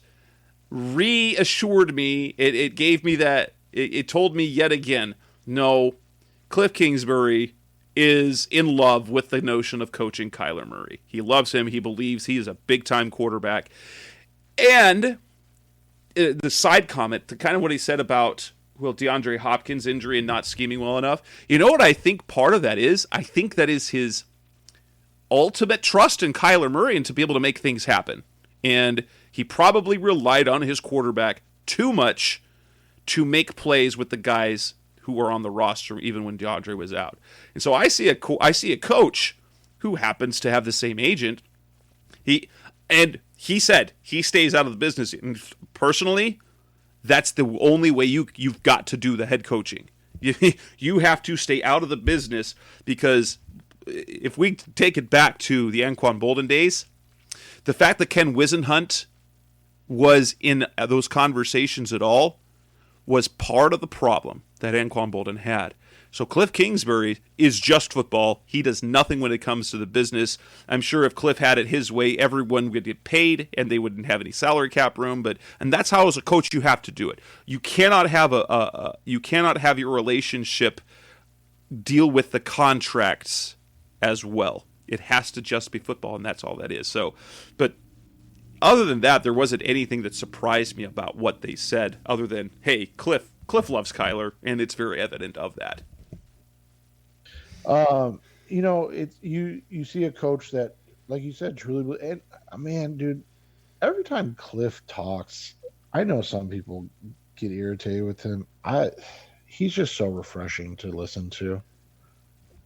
reassured me. It gave me that. It told me yet again, no, Kliff Kingsbury is in love with the notion of coaching Kyler Murray. He loves him. He believes he is a big-time quarterback. And the side comment to kind of what he said about, well, DeAndre Hopkins' injury and not scheming well enough. You know what I think part of that is? I think that is his ultimate trust in Kyler Murray and to be able to make things happen. And he probably relied on his quarterback too much to make plays with the guys who were on the roster even when DeAndre was out. And so I see a coach who happens to have the same agent. He said he stays out of the business. And personally, that's the only way you've got to do the head coaching. You have to stay out of the business, because if we take it back to the Anquan Boldin days, the fact that Ken Wisenhunt was in those conversations at all was part of the problem that Anquan Boldin had. So Kliff Kingsbury is just football. He does nothing when it comes to the business. I'm sure if Kliff had it his way, everyone would get paid and they wouldn't have any salary cap room. And that's how, as a coach, you have to do it. You cannot have your relationship deal with the contracts as well. It has to just be football, and that's all that is. So, but other than that, there wasn't anything that surprised me about what they said, other than, hey, Kliff loves Kyler, and it's very evident of that. It's you see a coach that, like you said, truly, and man, dude, every time Kliff talks, I know some people get irritated with him. He's just so refreshing to listen to.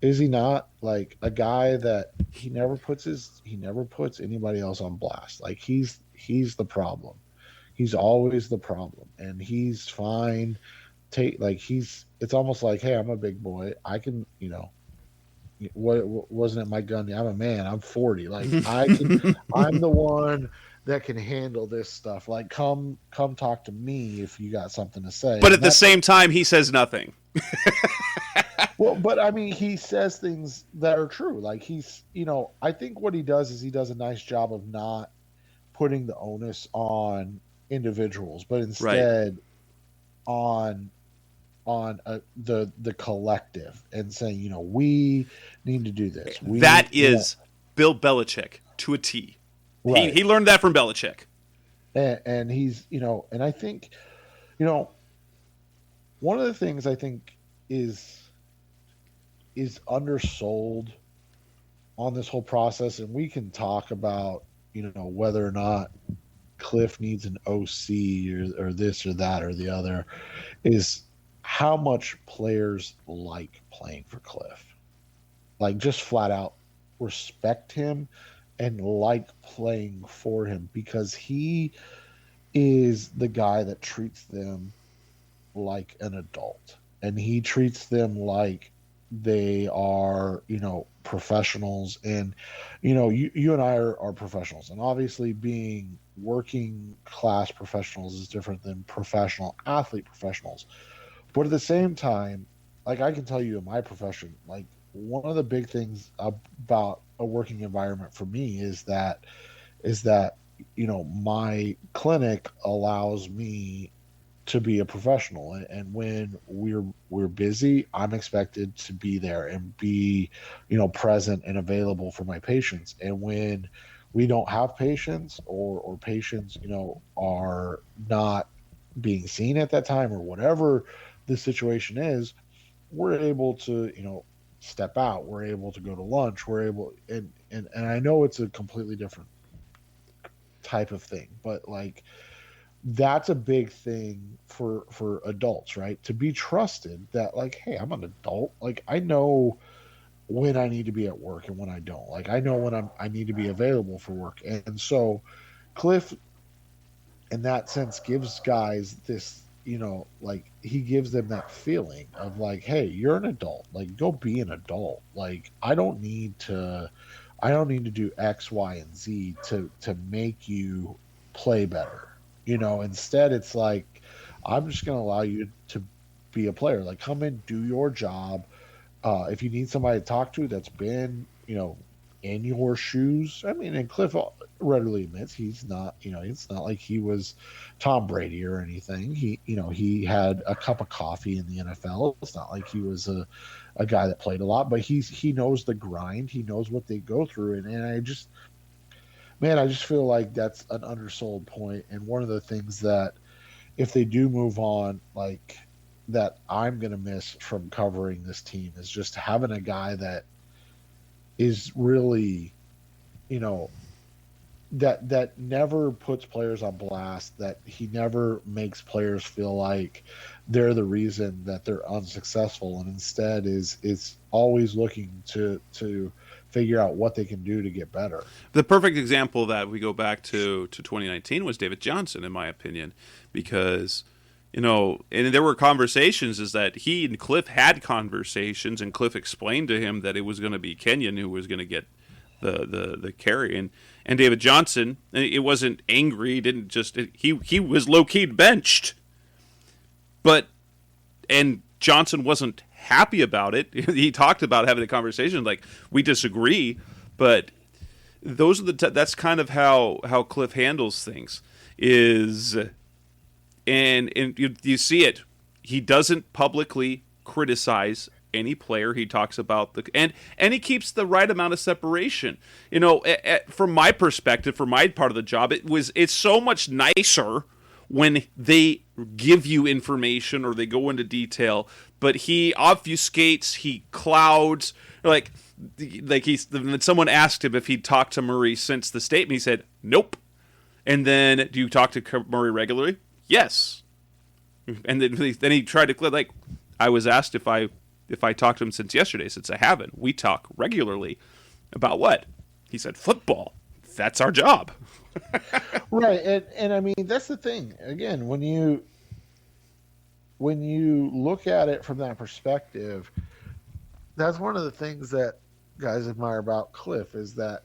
Is he not? Like a guy that he never puts anybody else on blast. Like he's the problem. He's always the problem, and he's fine. It's almost like, hey, I'm a big boy. I can, what wasn't it my gun? I'm a man. I'm 40. Like I'm the one that can handle this stuff. Like come talk to me if you got something to say. But at the same time, he says nothing. Well, but I mean, he says things that are true. Like I think what he does is he does a nice job of not putting the onus on individuals, but instead on the collective, and saying, we need to do this. That is Bill Belichick to a T. Right. He learned that from Belichick. And he's, and I think, one of the things I think is undersold on this whole process, and we can talk about, whether or not Kliff needs an OC or this or that or the other, is how much players like playing for Kliff. Like, just flat out respect him and like playing for him, because he is the guy that treats them like an adult, and he treats them like they are, professionals. And, you and I are professionals, and obviously being working class professionals is different than professional athlete professionals. But at the same time, like, I can tell you in my profession, like, one of the big things about a working environment for me is that my clinic allows me to be a professional, and when we're busy, I'm expected to be there and be, present and available for my patients. And when we don't have patients, or patients, are not being seen at that time, or whatever the situation is, we're able to, step out. We're able to go to lunch. We're able, and I know it's a completely different type of thing, but like, that's a big thing for adults, right? To be trusted that, like, hey, I'm an adult. Like, I know when I need to be at work and when I don't. Like, I know when I need to be available for work. And so Kliff, in that sense, gives guys this, like, he gives them that feeling of like, hey, you're an adult. Like, go be an adult. Like, I don't need to do X, Y, and Z to make you play better. Instead, it's like, I'm just going to allow you to be a player. Like, come in, do your job. If you need somebody to talk to that's been, in your shoes. I mean, and Kliff readily admits he's not, it's not like he was Tom Brady or anything. He had a cup of coffee in the NFL. It's not like he was a guy that played a lot, but he knows the grind. He knows what they go through. And I just feel like that's an undersold point. And one of the things that, if they do move on, like, that I'm going to miss from covering this team, is just having a guy that is really, that never puts players on blast, that he never makes players feel like they're the reason that they're unsuccessful, and instead is always looking to figure out what they can do to get better. The perfect example that we go back to 2019 was David Johnson, in my opinion, because, and there were conversations, is that he and Kliff had conversations, and Kliff explained to him that it was going to be Kenyon who was going to get the carry, and David Johnson, it wasn't angry, he was low-key benched, and Johnson wasn't happy about it. He talked about having a conversation like, we disagree, but those are that's kind of how Kliff handles things, is, and you see it. He doesn't publicly criticize any player. He talks about and he keeps the right amount of separation. From my perspective, for my part of the job, it's so much nicer when they give you information or they go into detail, but he obfuscates, he clouds, like when someone asked him if he'd talked to Murray since the statement, he said, nope. And then, do you talk to Murray regularly? Yes. And then he tried to, like, I was asked if I talked to him since yesterday. Since I haven't. We talk regularly. About what? He said, football. That's our job. Right. And I mean, that's the thing. Again, when you look at it from that perspective, that's one of the things that guys admire about Kliff, is that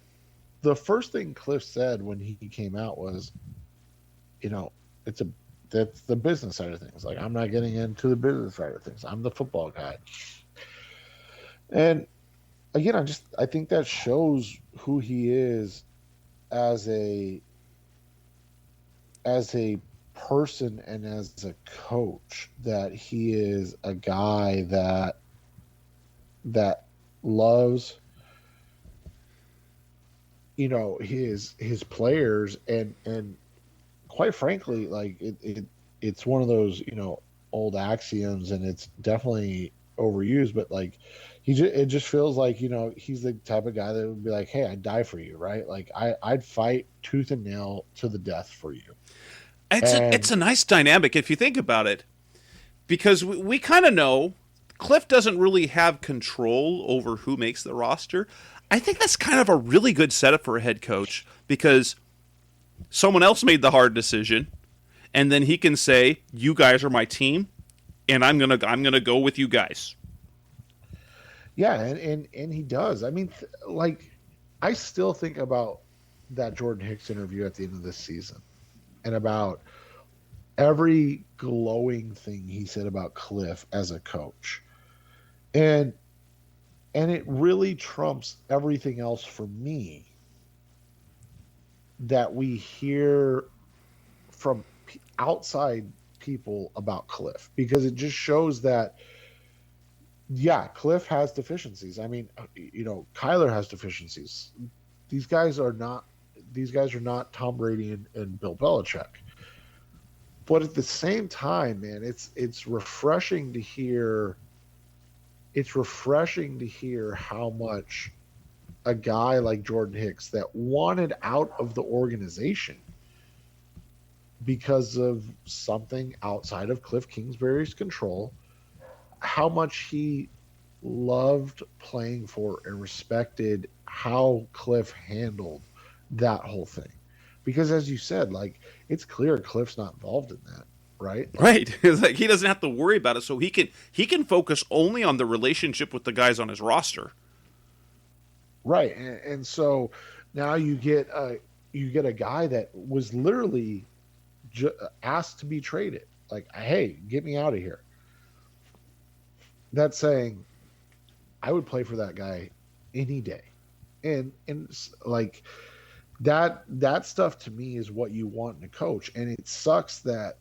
the first thing Kliff said when he came out was, that's the business side of things. Like, I'm not getting into the business side of things. I'm the football guy. And again, I think that shows who he is as a person and as a coach, that he is a guy that loves his players, and quite frankly, like it's one of those old axioms, and it's definitely overused, but like it just feels like he's the type of guy that would be like, hey, I'd die for you, right? Like I'd fight tooth and nail to the death for you. It's a nice dynamic if you think about it, because we kind of know Kliff doesn't really have control over who makes the roster. I think that's kind of a really good setup for a head coach, because someone else made the hard decision, and then he can say, "You guys are my team, and I'm gonna go with you guys." Yeah, and he does. I mean, like, I still think about that Jordan Hicks interview at the end of this season, and about every glowing thing he said about Kliff as a coach, and it really trumps everything else for me that we hear from outside people about Kliff, because it just shows that, yeah, Kliff has deficiencies. I mean, Kyler has deficiencies. These guys are not Tom Brady and Bill Belichick. But at the same time, man, it's refreshing to hear. It's refreshing to hear how much a guy like Jordan Hicks, that wanted out of the organization because of something outside of Kliff Kingsbury's control, how much he loved playing for and respected how Kliff handled that whole thing. Because as you said, like, it's clear Kliff's not involved in that, right? Right. It's like he doesn't have to worry about it, so he can focus only on the relationship with the guys on his roster. Right. And so now you get a guy that was literally asked to be traded. Like, hey, get me out of here. That's saying, I would play for that guy any day. And like, that stuff to me is what you want in a coach. And it sucks that,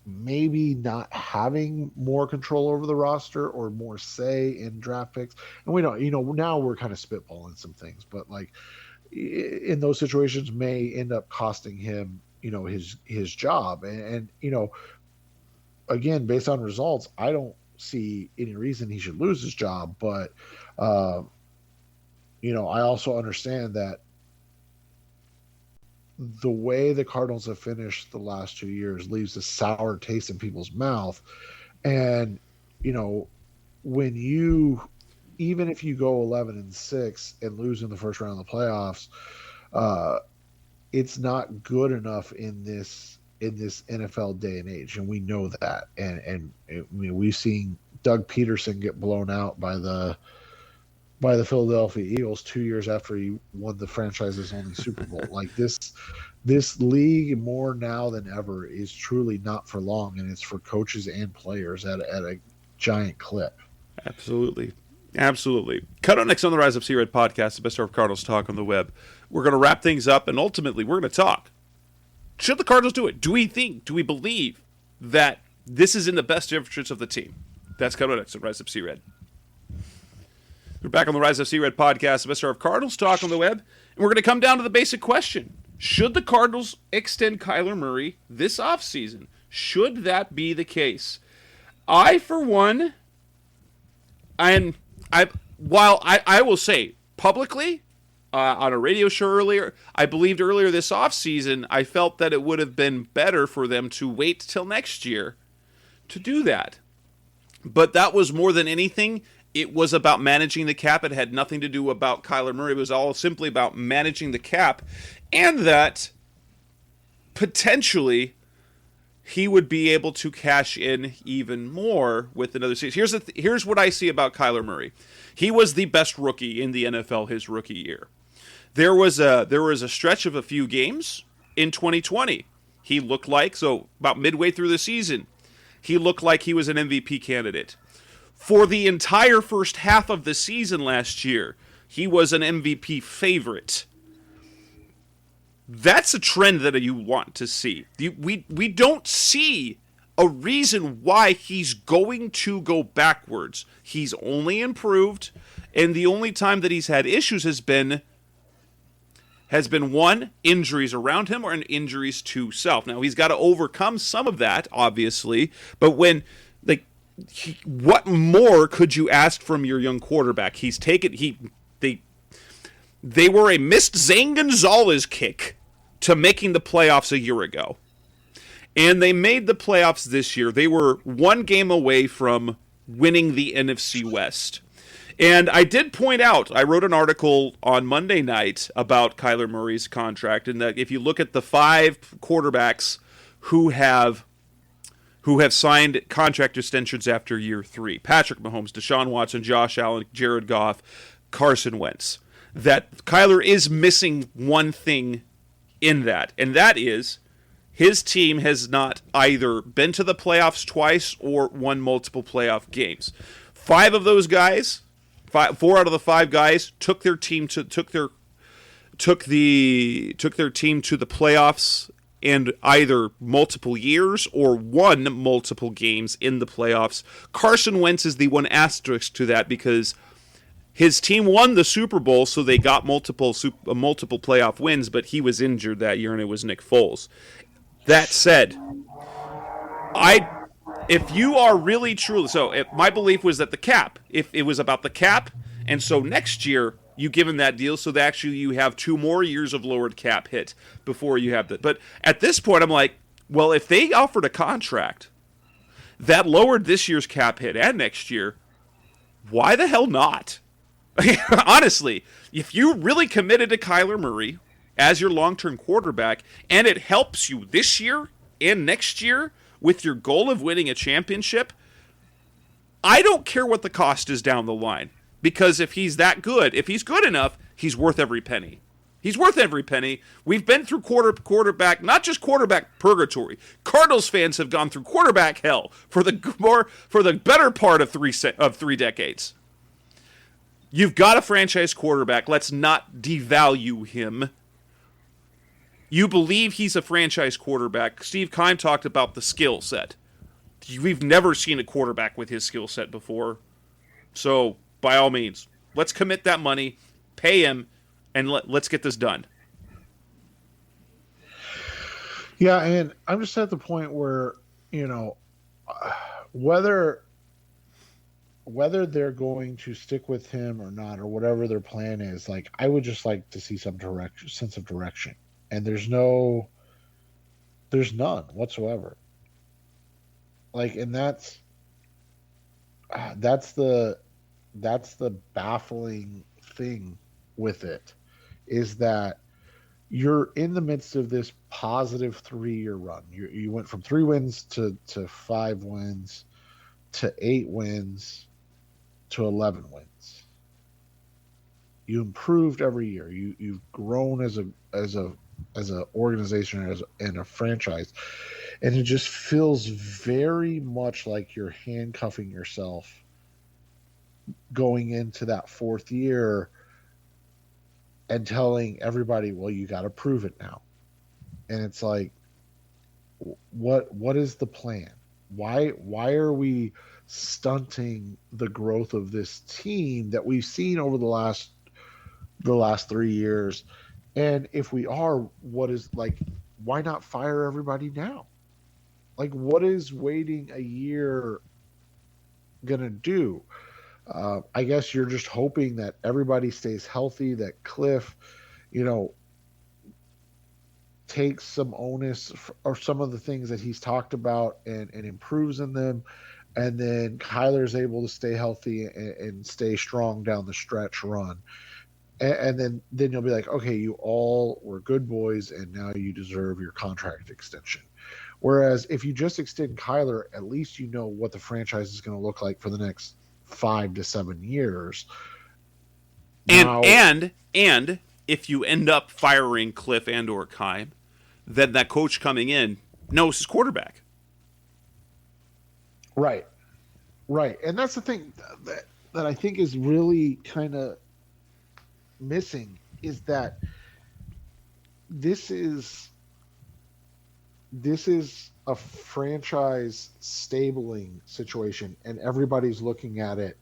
maybe not having more control over the roster or more say in draft picks. And we don't, now we're kind of spitballing some things, but like in those situations may end up costing him, his job. And again, based on results, I don't see any reason he should lose his job. But, I also understand that the way the Cardinals have finished the last 2 years leaves a sour taste in people's mouth. And, even if you go 11-6 and lose in the first round of the playoffs, it's not good enough in this NFL day and age. And we know that. And we've seen Doug Peterson get blown out by the Philadelphia Eagles 2 years after he won the franchise's only Super Bowl. Like, this league, more now than ever, is truly not for long, and it's for coaches and players at a giant clip. Absolutely. Cut on next on the Rise Up Sea Red podcast, the best of Cardinals talk on the web. We're going to wrap things up, and ultimately we're going to talk. Should the Cardinals do it? Do we believe that this is in the best interest of the team? That's coming next on Rise Up Sea Red. We're back on the Rise of Sea Red podcast, the best of Cardinals talk on the web, and we're going to come down to the basic question. Should the Cardinals extend Kyler Murray this offseason? Should that be the case? I, for one, while I will say publicly on a radio show earlier, I believed earlier this offseason, I felt that it would have been better for them to wait till next year to do that. But that was more than anything. It was about managing the cap. It had nothing to do about Kyler Murray. It was all simply about managing the cap, and that potentially he would be able to cash in even more with another season. Here's what I see about Kyler Murray. He was the best rookie in the NFL his rookie year. There was a stretch of a few games in 2020. He looked like, so about midway through the season, he looked like he was an MVP candidate. For the entire first half of the season last year, he was an MVP favorite. That's a trend that you want to see. We don't see a reason why he's going to go backwards. He's only improved, And the only time that he's had issues has been one, injuries around him, or injuries to self. Now he's got to overcome some of that, obviously, but what more could you ask from your young quarterback? They were a missed Zane Gonzalez kick to making the playoffs a year ago. And they made the playoffs this year. They were one game away from winning the NFC West. And I did point out, I wrote an article on Monday night about Kyler Murray's contract, and that if you look at the 5 quarterbacks who have signed contract extensions after year 3, Patrick Mahomes, Deshaun Watson, Josh Allen, Jared Goff, Carson Wentz, that Kyler is missing one thing in that, and that is his team has not either been to the playoffs twice or won multiple playoff games. 4 out of the 5 guys took their team to the playoffs in either multiple years or won multiple games in the playoffs. Carson Wentz is the one asterisk to that because his team won the Super Bowl, so they got multiple playoff wins, but he was injured that year, and it was Nick Foles. That said, if you are really truly... my belief was that if it was about the cap, and so next year you give him that deal so that actually you have 2 more years of lowered cap hit before you have that. But at this point, I'm like, well, if they offered a contract that lowered this year's cap hit and next year, why the hell not? Honestly, if you really committed to Kyler Murray as your long-term quarterback, and it helps you this year and next year with your goal of winning a championship, I don't care what the cost is down the line. Because if he's that good, if he's good enough, he's worth every penny. He's worth every penny. We've been through quarterback, not just quarterback purgatory. Cardinals fans have gone through quarterback hell for the better part of 3 decades. You've got a franchise quarterback. Let's not devalue him. You believe he's a franchise quarterback. Steve Keim talked about the skill set. We've never seen a quarterback with his skill set before. So, by all means, let's commit that money, pay him, and let's get this done. Yeah, and I'm just at the point where, whether they're going to stick with him or not, or whatever their plan is, like, I would just like to see some sense of direction. And there's none whatsoever. Like, and that's the baffling thing with it, is that you're in the midst of this positive 3-year run. You went from 3 wins to 5 wins to 8 wins to 11 wins. You improved every year. You've grown as a organization and a franchise, and it just feels very much like you're handcuffing yourself going into that 4th year and telling everybody, well, you got to prove it now. And it's like, what is the plan? Why are we stunting the growth of this team that we've seen over the last 3 years? And if we are, what is, like, why not fire everybody now? Like, what is waiting a year gonna do? I guess you're just hoping that everybody stays healthy, that Kliff, takes some onus or some of the things that he's talked about and improves in them. And then Kyler's able to stay healthy and stay strong down the stretch run. And then you'll be like, okay, you all were good boys, and now you deserve your contract extension. Whereas if you just extend Kyler, at least you know what the franchise is going to look like for the next 5 to 7 years. And if you end up firing Kliff and or Keim, then that coach coming in knows his quarterback. Right. And that's the thing that I think is really kind of missing, is that this is a franchise stabling situation, and everybody's looking at it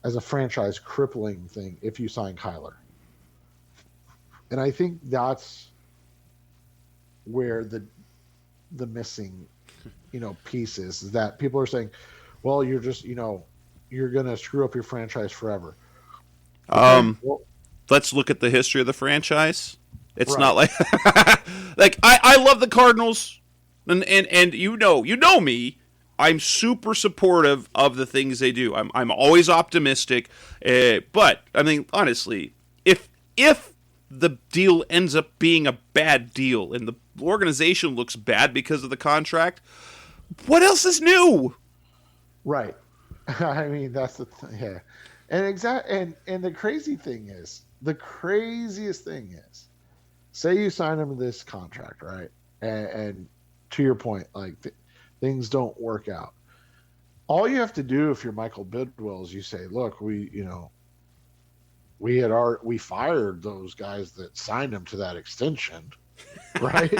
as a franchise crippling thing if you sign Kyler. And I think that's where the missing, piece is that people are saying, well, you're just, you're going to screw up your franchise forever. Okay, well, Let's look at the history of the franchise. It's right. not like I love the Cardinals, and you know me. I'm super supportive of the things they do. I'm always optimistic, but I mean honestly, if the deal ends up being a bad deal and the organization looks bad because of the contract, what else is new? Right. I mean, that's the thing. Yeah. And the craziest thing is, say you sign him this contract, right? And to your point, like things don't work out. All you have to do if you're Michael Bidwell is you say, look, we fired those guys that signed him to that extension, right?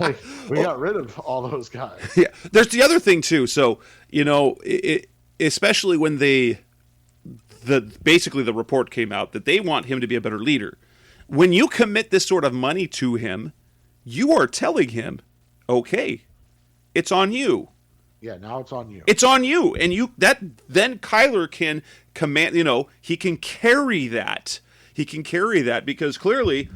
Like we got rid of all those guys. Yeah, there's the other thing too. So especially when basically the report came out that they want him to be a better leader. When you commit this sort of money to him, you are telling him, okay, it's on you. Yeah, now it's on you. It's on you, and then Kyler can command. He can carry that. He can carry that because clearly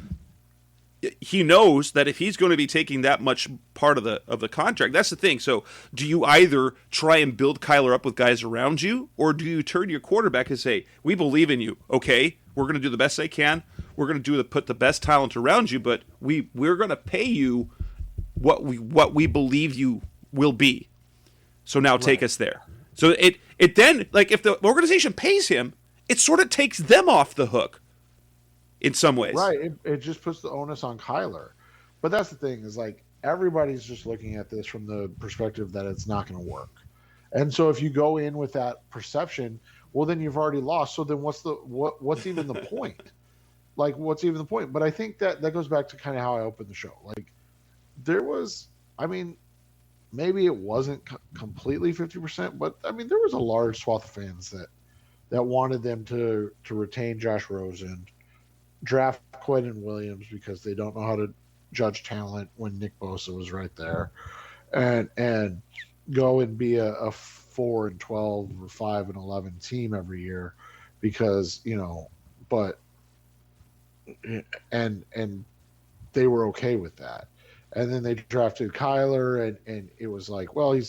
he knows that if he's going to be taking that much part of the contract, that's the thing. So, do you either try and build Kyler up with guys around you, or do you turn your quarterback and say, "We believe in you. Okay, we're going to do the best they can. We're going to put the best talent around you, but we're going to pay you what we believe you will be. So now take us there." So it then, like, if the organization pays him, it sort of takes them off the hook in some ways. Right. It just puts the onus on Kyler. But that's the thing is, like, everybody's just looking at this from the perspective that it's not going to work. And so if you go in with that perception, well, then you've already lost. So then what's even the point? Like, what's even the point? But I think that goes back to kind of how I opened the show. Like, there was, I mean, maybe it wasn't completely 50%, but I mean, there was a large swath of fans that wanted them to retain Josh Rosen, draft Quentin Williams because they don't know how to judge talent when Nick Bosa was right there, and go and be a 4-12 or 5-11 team every year because but and they were okay with that. And then they drafted Kyler, and it was like, well,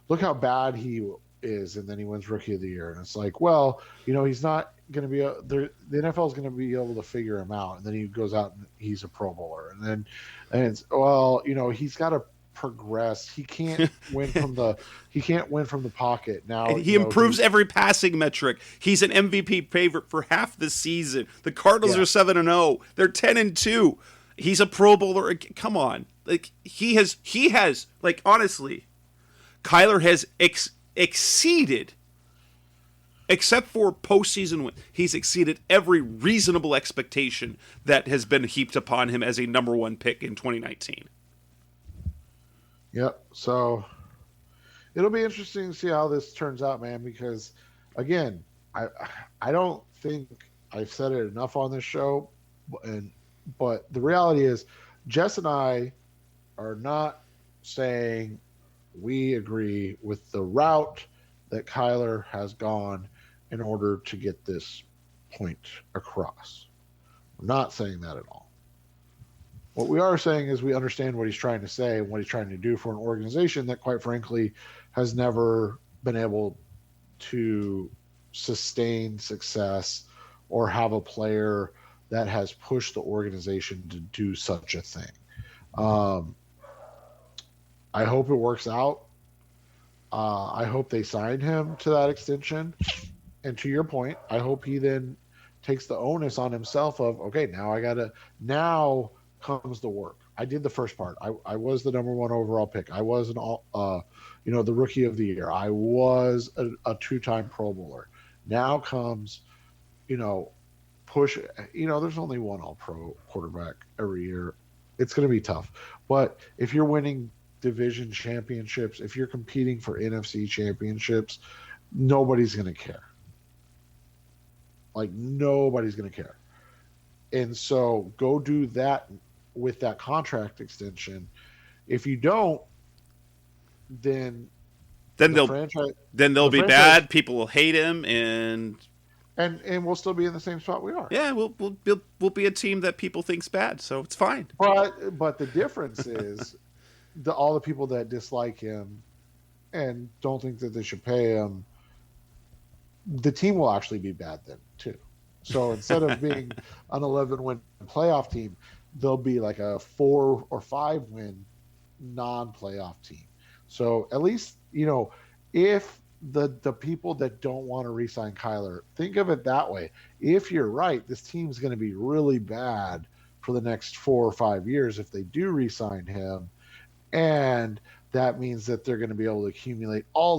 look how bad he is, and then he wins Rookie of the Year, and it's like, well, he's not going to be the NFL is going to be able to figure him out, and then he goes out and he's a Pro Bowler, and it's, well, he's got to progress. He can't win from the pocket now. And he improves every passing metric. He's an MVP favorite for half the season. The Cardinals are 7-0. They're 10-2. He's a Pro Bowler. Come on. Like he has like, honestly, Kyler has exceeded, except for postseason win, he's exceeded every reasonable expectation that has been heaped upon him as a number one pick in 2019. Yep. So it'll be interesting to see how this turns out, man, because again, I don't think I've said it enough on this show, but the reality is Jess and I are not saying we agree with the route that Kyler has gone in order to get this point across. We're not saying that at all. What we are saying is we understand what he's trying to say and what he's trying to do for an organization that, quite frankly, has never been able to sustain success or have a player that has pushed the organization to do such a thing. I hope it works out. I hope they sign him to that extension. And to your point, I hope he then takes the onus on himself of, okay, now comes the work. I did the first part. I was the number one overall pick. I was the Rookie of the Year. I was a two-time Pro Bowler. Now comes, push. There's only one All-Pro quarterback every year. It's going to be tough. But if you're winning division championships, if you're competing for NFC championships, nobody's going to care. Like, nobody's going to care. And so go do that with that contract extension. If you don't, then they'll be bad. People will hate him, and we'll still be in the same spot we are. Yeah, we'll be a team that people think's bad, so it's fine. But the difference is all the people that dislike him and don't think that they should pay him, the team will actually be bad then too. So instead of being an 11-win playoff team, they'll be like a 4 or 5 win non-playoff team. So at least, if the people that don't want to re-sign Kyler, think of it that way. If you're right, this team's going to be really bad for the next 4 or 5 years if they do re-sign him. And that means that they're going to be able to accumulate all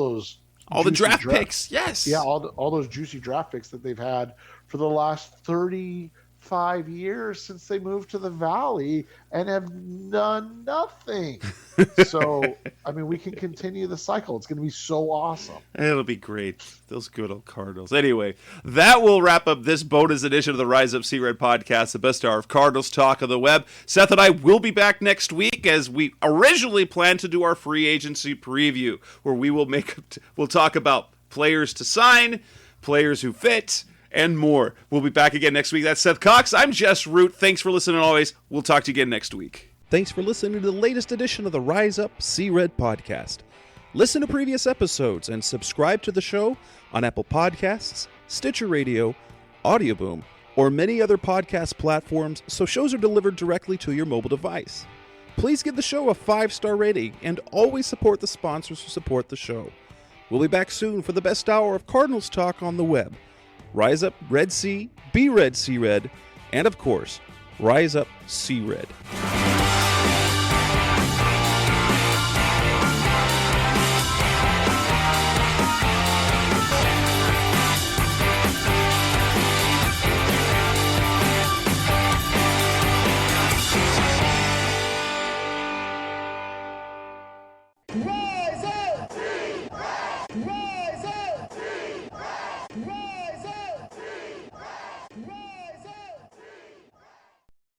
the draft picks. Yes. Yeah, all those juicy draft picks that they've had for the last 35 years since they moved to the Valley and have done nothing. So, I mean, we can continue the cycle. It's going to be so awesome. It'll be great. Those good old Cardinals. Anyway, that will wrap up this bonus edition of the Rise Up Sea Red podcast, the best hour of Cardinals talk of the web. Seth and I will be back next week as we originally planned to do our free agency preview, where we'll talk about players to sign, players who fit, and more. We'll be back again next week. That's Seth Cox. I'm Jess Root. Thanks for listening always. We'll talk to you again next week. Thanks for listening to the latest edition of the Rise Up Sea Red podcast. Listen to previous episodes and subscribe to the show on Apple Podcasts, Stitcher Radio, Audioboom, or many other podcast platforms so shows are delivered directly to your mobile device. Please give the show a 5-star rating and always support the sponsors who support the show. We'll be back soon for the best hour of Cardinals talk on the web. Rise up, Red Sea, be Red Sea Red, and of course, Rise up, Sea Red.